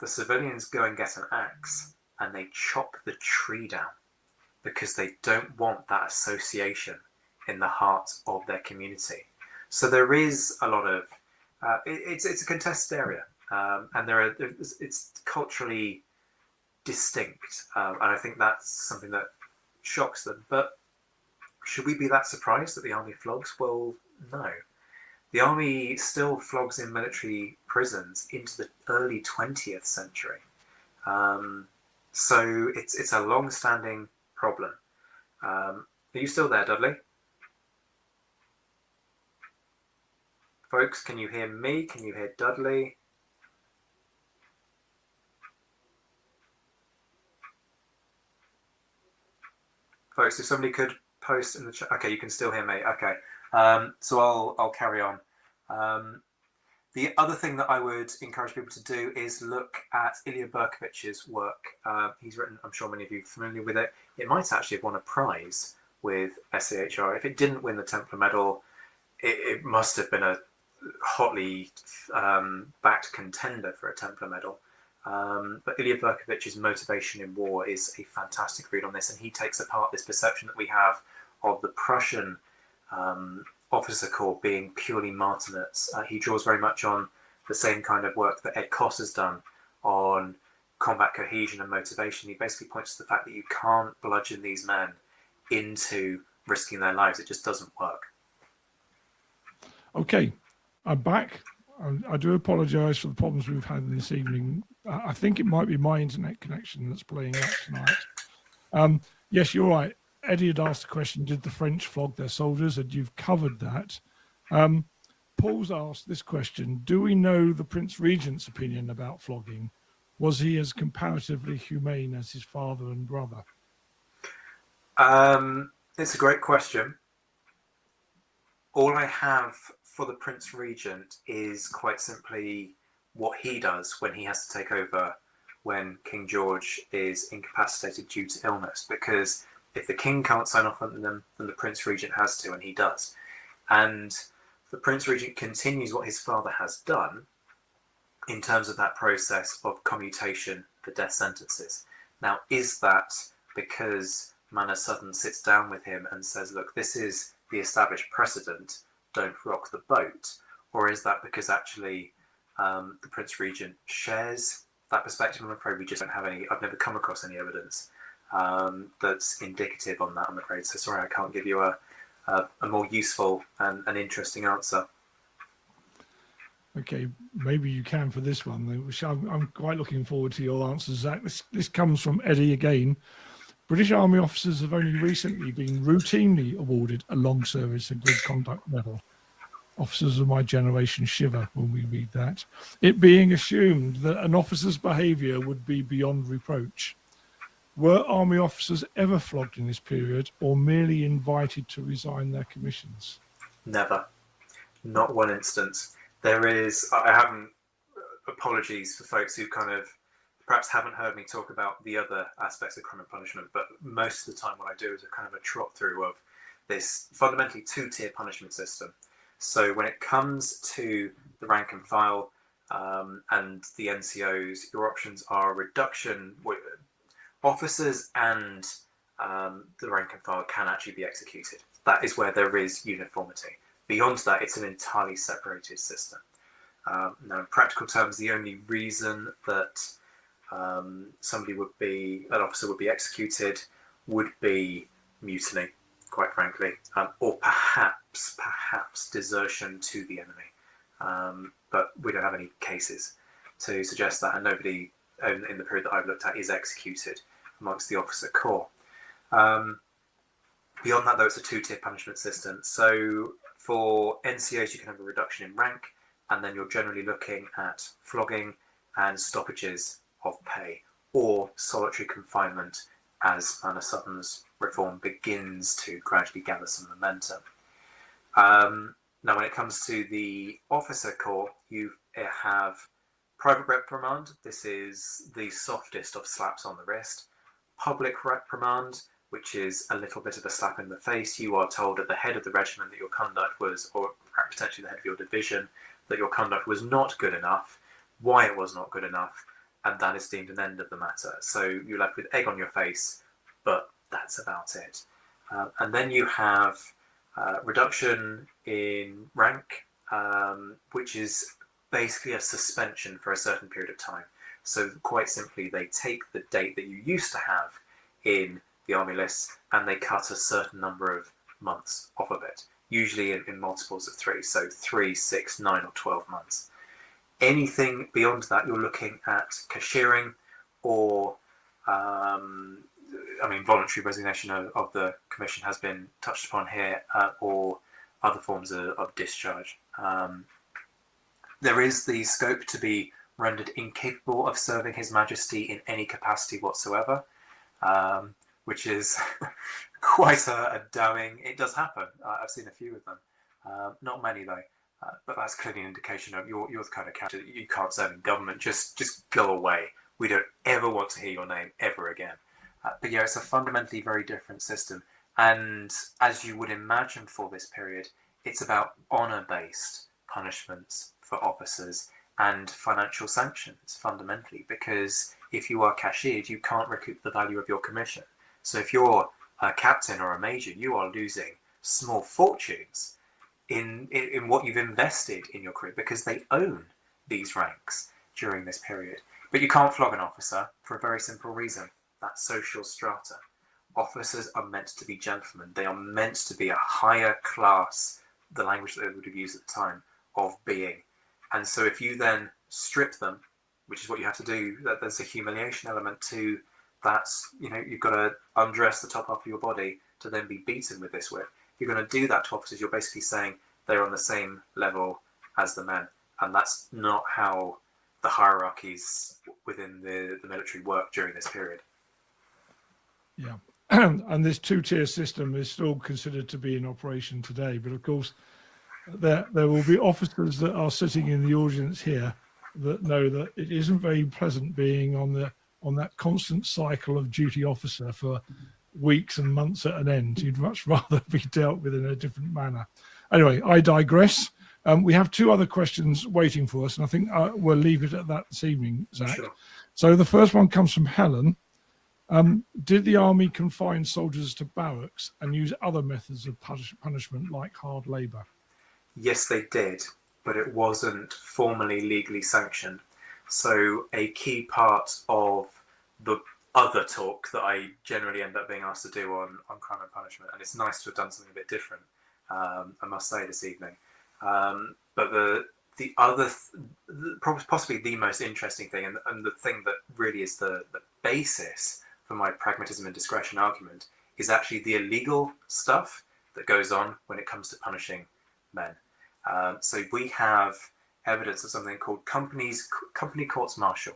the civilians go and get an axe and they chop the tree down because they don't want that association in the heart of their community. So there is a lot of, it's a contested area, and it's culturally distinct, and I think that's something that shocks them. But should we be that surprised that the army flogs? Well, no. The army still flogs in military prisons into the early 20th century. So it's a long-standing problem. Are you still there, Dudley? Folks, can you hear me? Can you hear Dudley? Folks, if somebody could post in the chat. Okay, you can still hear me. Okay, so I'll carry on. The other thing that I would encourage people to do is look at Ilya Berkovich's work. He's written, I'm sure many of you are familiar with it. It might actually have won a prize with SAHR. If it didn't win the Templar Medal, it must have been a hotly backed contender for a Templar Medal. But Ilya Berkovich's Motivation in War is a fantastic read on this, and he takes apart this perception that we have of the Prussian officer corps being purely martinets. He draws very much on the same kind of work that Ed Koss has done on combat cohesion and motivation. He basically points to the fact that you can't bludgeon these men into risking their lives. It just doesn't work. Okay, I'm back. I do apologise for the problems we've had this evening. I think it might be my internet connection that's playing up tonight. Yes, you're right. Eddie had asked the question, did the French flog their soldiers? And you've covered that. Paul's asked this question, do we know the Prince Regent's opinion about flogging? Was he as comparatively humane as his father and brother? It's a great question. All I have for the Prince Regent is quite simply what he does when he has to take over when King George is incapacitated due to illness, because if the king can't sign off on them, then the Prince Regent has to, and he does. And the Prince Regent continues what his father has done in terms of that process of commutation for death sentences. Now, is that because Manor Sutton sits down with him and says, look, this is the established precedent, don't rock the boat? Or is that because actually the Prince Regent shares that perspective? I'm afraid we just don't have any, I've never come across any evidence that's indicative on that, I'm afraid. So sorry, I can't give you a more useful and interesting answer. Okay, maybe you can for this one, which I'm quite looking forward to your answers, Zach. This comes from Eddie again. British Army officers have only recently been routinely awarded a long service and good conduct medal. Officers of my generation shiver when we read that. It being assumed that an officer's behaviour would be beyond reproach. Were army officers ever flogged in this period or merely invited to resign their commissions? Never. Not one instance. There is, I haven't, apologies for folks who kind of perhaps haven't heard me talk about the other aspects of crime and punishment, but most of the time what I do is a kind of a trot through of this fundamentally two-tier punishment system. So when it comes to the rank and file and the NCOs, your options are reduction. Officers and the rank and file can actually be executed. That is where there is uniformity. Beyond that, it's an entirely separated system. Now, in practical terms, the only reason that an officer would be executed would be mutiny, quite frankly, or perhaps desertion to the enemy. But we don't have any cases to suggest that, and nobody in the period that I've looked at is executed amongst the officer corps. Beyond that, though, it's a two-tier punishment system. So for NCOs, you can have a reduction in rank, and then you're generally looking at flogging and stoppages of pay, or solitary confinement as Manor Sutton's reform begins to gradually gather some momentum. Now, when it comes to the officer corps, you have private reprimand. This is the softest of slaps on the wrist. Public reprimand, which is a little bit of a slap in the face. You are told at the head of the regiment that your conduct was, or potentially the head of your division, that your conduct was not good enough, why it was not good enough, and that is deemed an end of the matter. So you're left with egg on your face, but that's about it. And then you have reduction in rank, which is basically a suspension for a certain period of time. So quite simply, they take the date that you used to have in the army lists and they cut a certain number of months off of it, usually in multiples of 3, so 3, 6, 9 or 12 months. Anything beyond that, you're looking at cashiering or voluntary resignation of the commission has been touched upon here, or other forms of discharge. There is the scope to be rendered incapable of serving His Majesty in any capacity whatsoever, which is quite a damning. It does happen. I've seen a few of them, not many though. But that's clearly an indication of you're the kind of character that you can't serve in government. Just go away. We don't ever want to hear your name ever again. But yeah, it's a fundamentally very different system. And as you would imagine for this period, it's about honour-based punishments for officers and financial sanctions, fundamentally, because if you are cashiered, you can't recoup the value of your commission. So if you're a captain or a major, you are losing small fortunes in what you've invested in your career because they own these ranks during this period. But you can't flog an officer for a very simple reason. That's social strata. Officers are meant to be gentlemen. They are meant to be a higher class, the language that they would have used at the time, of being. And so if you then strip them, which is what you have to do, there's a humiliation element to that. You've got to undress the top half of your body to then be beaten with this whip. If you're going to do that to officers, you're basically saying they're on the same level as the men. And that's not how the hierarchies within the military work during this period. Yeah. And this two-tier system is still considered to be in operation today. But of course, there will be officers that are sitting in the audience here that know that it isn't very pleasant being on that constant cycle of duty officer for weeks and months at an end. You'd much rather be dealt with in a different manner. Anyway, I digress. We have 2 other questions waiting for us, and I think we'll leave it at that this evening, Zach. Sure. So the first one comes from Helen. Did the army confine soldiers to barracks and use other methods of punishment like hard labour? Yes, they did, but it wasn't formally legally sanctioned. So a key part of the other talk that I generally end up being asked to do on crime and punishment, and it's nice to have done something a bit different, I must say, this evening. But the other, possibly the most interesting thing, and the thing that really is the basis for my pragmatism and discretion argument, is actually the illegal stuff that goes on when it comes to punishing men. So we have evidence of something called company courts martial,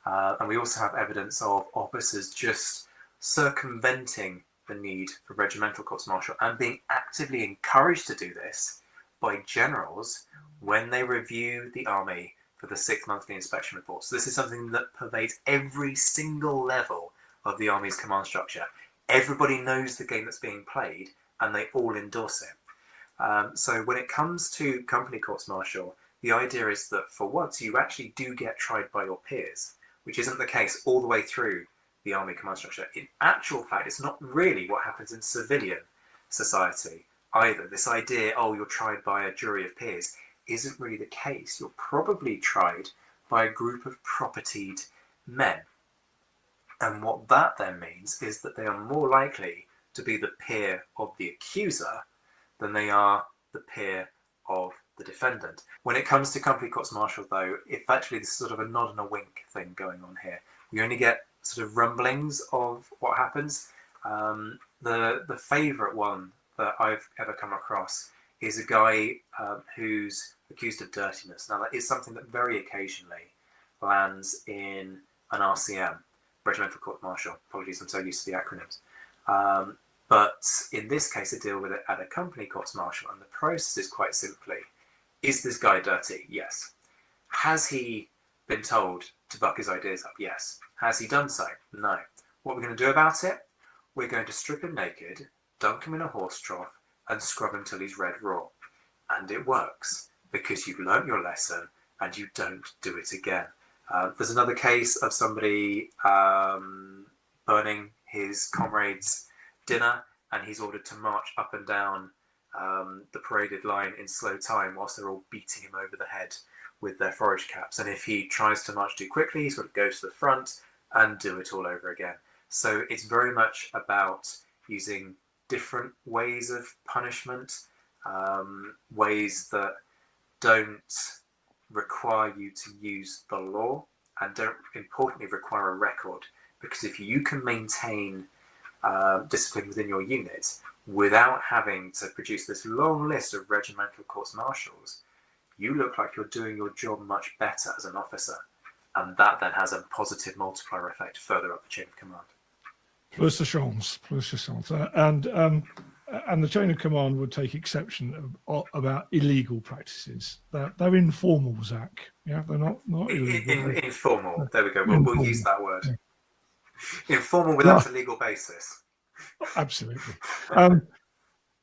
and we also have evidence of officers just circumventing the need for regimental courts martial and being actively encouraged to do this by generals when they review the army for the 6th monthly inspection report. So this is something that pervades every single level of the army's command structure. Everybody knows the game that's being played and they all endorse it. So when it comes to company courts martial, the idea is that for once you actually do get tried by your peers, which isn't the case all the way through the army command structure. In actual fact, it's not really what happens in civilian society either. This idea, you're tried by a jury of peers, isn't really the case. You're probably tried by a group of propertied men. And what that then means is that they are more likely to be the peer of the accuser than they are the peer of the defendant. When it comes to company courts martial, though, effectively this is sort of a nod and a wink thing going on here. We only get sort of rumblings of what happens, The favourite one that I've ever come across is a guy who's accused of dirtiness. Now, that is something that very occasionally lands in an RCM, Regimental Court Martial. Apologies, I'm so used to the acronyms. But in this case, they deal with it at a company courts martial, and the process is quite simply: is this guy dirty? Yes. Has he been told to buck his ideas up? Yes. Has he done so? No. What we're going to do about it? We're going to strip him naked, dunk him in a horse trough, and scrub him till he's red raw. And it works, because you've learnt your lesson and you don't do it again. There's another case of somebody burning his comrades' dinner, and he's ordered to march up and down the paraded line in slow time whilst they're all beating him over the head with their forage caps. And if he tries to march too quickly, he's got to go to the front and do it all over again. So it's very much about using different ways of punishment, ways that don't require you to use the law and don't importantly require a record. Because if you can maintain discipline within your unit without having to produce this long list of regimental courts martials, you look like you're doing your job much better as an officer. And that then has a positive multiplier effect further up the chain of command. Plus the chance. And the chain of command would take exception about illegal practices. They're informal, Zack. Yeah, they're not illegal. Informal. There we go. We'll use that word. Yeah. Informal without a legal basis. Absolutely.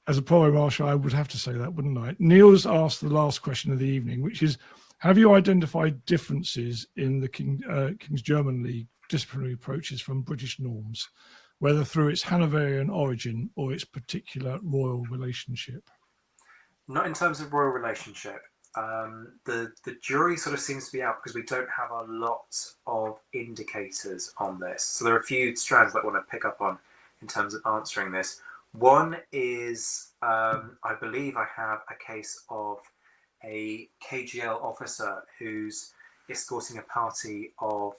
As a prior marshal, I would have to say that, wouldn't I? Neil's asked the last question of the evening, which is: have you identified differences in the King's German League disciplinary approaches from British norms, whether through its Hanoverian origin or its particular royal relationship? Not in terms of royal relationship. The jury sort of seems to be out because we don't have a lot of indicators on this. So there are a few strands that I want to pick up on in terms of answering this. One is, I believe I have a case of a KGL officer who's escorting a party of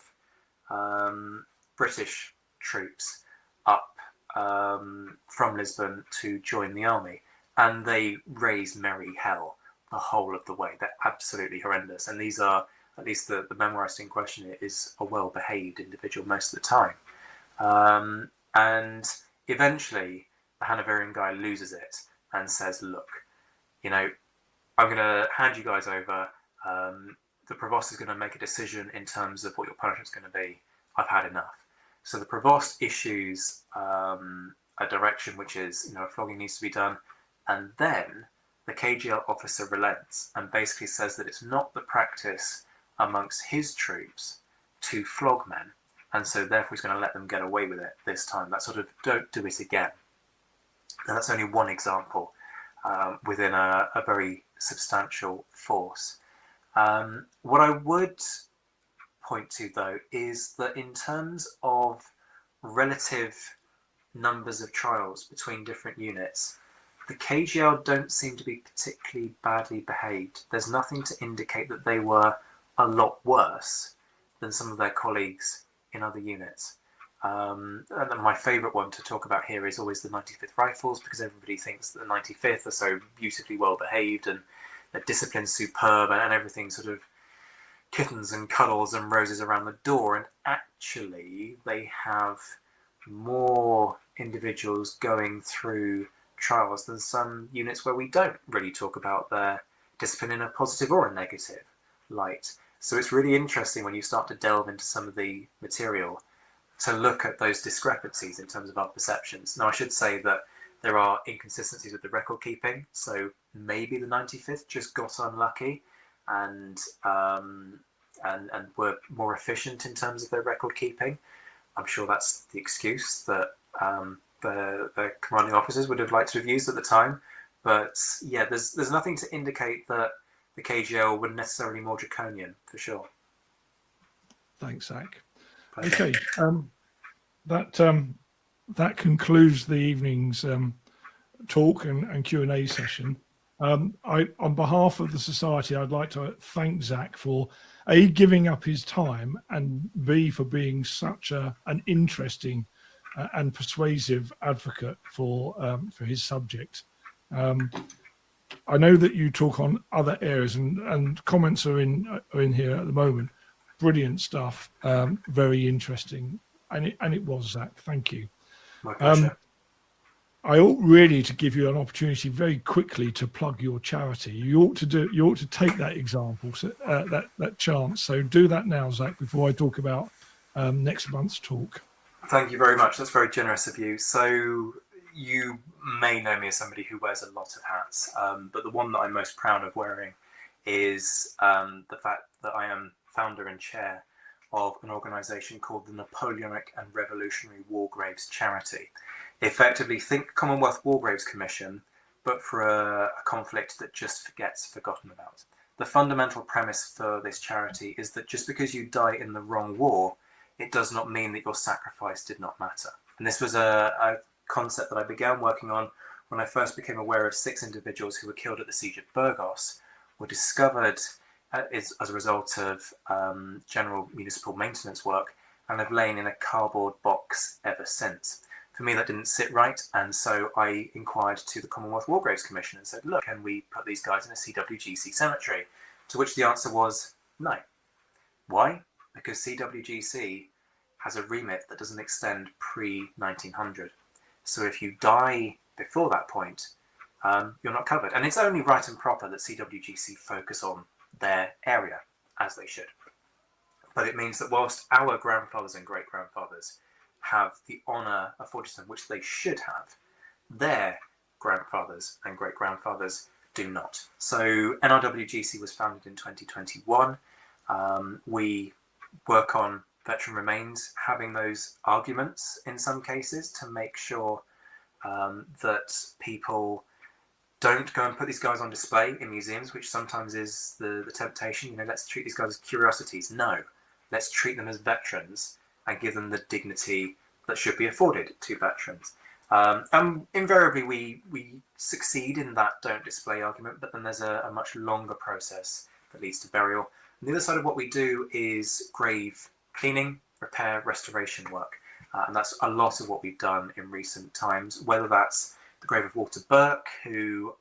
British troops up from Lisbon to join the army, and they raise merry hell the whole of the way. They're absolutely horrendous, and these are, at least the memoirist in question is a well-behaved individual most of the time, and eventually the Hanoverian guy loses it and says, look, you know, I'm going to hand you guys over. The provost is going to make a decision in terms of what your punishment's going to be. I've had enough. So the provost issues a direction, which is, you know, a flogging needs to be done. And then the KGL officer relents and basically says that it's not the practice amongst his troops to flog men. And so therefore he's going to let them get away with it this time. That sort of, don't do it again. And that's only one example within a very substantial force. What I would point to, though, is that in terms of relative numbers of trials between different units, the KGL don't seem to be particularly badly behaved. There's nothing to indicate that they were a lot worse than some of their colleagues in other units. And my favourite one to talk about here is always the 95th Rifles, because everybody thinks that the 95th are so beautifully well behaved and their discipline's superb and everything sort of kittens and cuddles and roses around the door. And actually they have more individuals going through trials than some units where we don't really talk about their discipline in a positive or a negative light. So it's really interesting when you start to delve into some of the material to look at those discrepancies in terms of our perceptions. Now, I should say that there are inconsistencies with the record keeping. So maybe the 95th just got unlucky and were more efficient in terms of their record keeping. I'm sure that's the excuse that the commanding officers would have liked to have used at the time. But yeah, there's nothing to indicate that the KGL were necessarily more draconian, for sure. Thanks, Zack. Okay, that concludes the evening's talk and Q&A session. On behalf of the Society, I'd like to thank Zack for A, giving up his time, and B, for being such an interesting and persuasive advocate for his subject. I know that you talk on other areas, and comments are in here at the moment. Brilliant stuff, very interesting, and it was, Zack. Thank you. My pleasure. I ought really to give you an opportunity very quickly to plug your charity. You ought to take that example, so, that chance. So do that now, Zack, before I talk about next month's talk. Thank you very much. That's very generous of you. So you may know me as somebody who wears a lot of hats, but the one that I'm most proud of wearing is the fact that I am founder and chair of an organisation called the Napoleonic and Revolutionary War Graves Charity. Effectively, think Commonwealth War Graves Commission, but for a conflict that just gets forgotten about. The fundamental premise for this charity is that just because you die in the wrong war, it does not mean that your sacrifice did not matter. And this was a concept that I began working on when I first became aware of 6 individuals who were killed at the siege of Burgos, were discovered as a result of general municipal maintenance work, and have lain in a cardboard box ever since. For me, that didn't sit right, and so I inquired to the Commonwealth War Graves Commission and said, look, can we put these guys in a CWGC cemetery? To which the answer was no. Why? Because CWGC has a remit that doesn't extend pre-1900. So if you die before that point, you're not covered. And it's only right and proper that CWGC focus on their area, as they should. But it means that whilst our grandfathers and great-grandfathers have the honour afforded to them, which they should have, their grandfathers and great-grandfathers do not. So NRWGC was founded in 2021. We work on veteran remains, having those arguments in some cases to make sure that people don't go and put these guys on display in museums, which sometimes is the temptation. You know, let's treat these guys as curiosities. No, let's treat them as veterans and give them the dignity that should be afforded to veterans. And invariably we succeed in that don't display argument, but then there's a much longer process that leads to burial. And the other side of what we do is grave cleaning, repair, restoration work. And that's a lot of what we've done in recent times, whether that's the grave of Walter Burke, who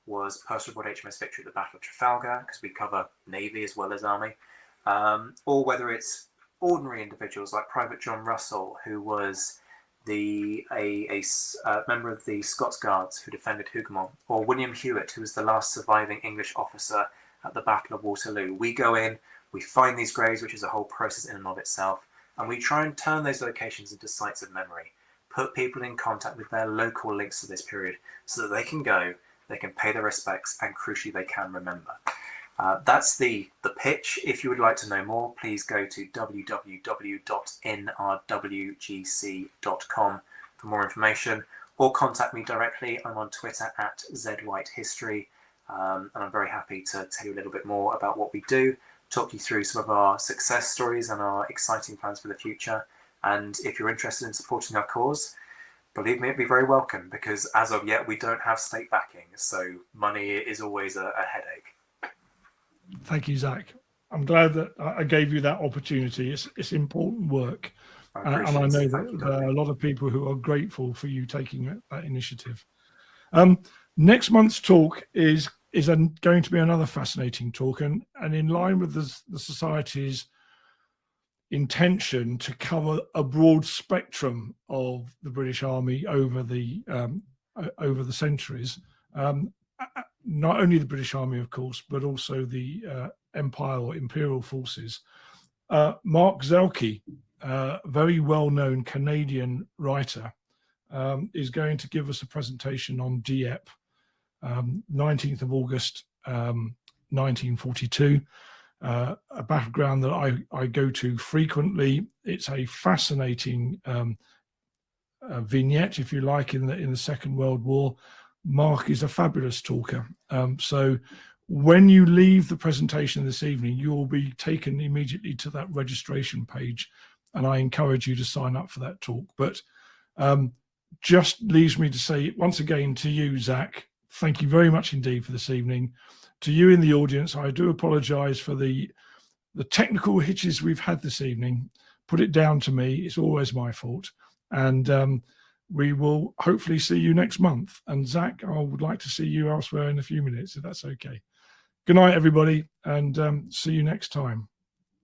was posted aboard HMS Victory at the Battle of Trafalgar, because we cover Navy as well as Army, or whether it's ordinary individuals like Private John Russell, who was a member of the Scots Guards who defended Hougoumont, or William Hewitt, who was the last surviving English officer at the Battle of Waterloo. We go in, we find these graves, which is a whole process in and of itself, and we try and turn those locations into sites of memory, put people in contact with their local links to this period so that they can go, they can pay their respects, and crucially, they can remember. That's the pitch. If you would like to know more, please go to www.nrwgc.com for more information, or contact me directly. I'm on Twitter at ZWhiteHistory, and I'm very happy to tell you a little bit more about what we do, talk you through some of our success stories and our exciting plans for the future. And if you're interested in supporting our cause, believe me, it'd be very welcome, because as of yet, we don't have state backing, so money is always a headache. Thank you, Zack. I'm glad that I gave you that opportunity. It's important work. And I know that there are a lot of people who are grateful for you taking that initiative. Next month's talk is going to be another fascinating talk, and in line with the Society's intention to cover a broad spectrum of the British Army over the centuries. Not only the British Army, of course, but also the Empire or Imperial forces. Mark Zelke, very well-known Canadian writer, is going to give us a presentation on Dieppe, 19th of August, 1942. A battleground that I go to frequently. It's a fascinating vignette, if you like, in the Second World War. Mark is a fabulous talker. So when you leave the presentation this evening, you will be taken immediately to that registration page, and I encourage you to sign up for that talk. But just leaves me to say once again to you, Zack, thank you very much indeed for this evening. To you in the audience, I do apologise for the technical hitches we've had this evening. Put it down to me, it's always my fault. And we will hopefully see you next month. And Zack, I would like to see you elsewhere in a few minutes, if that's okay. Good night, everybody, and see you next time.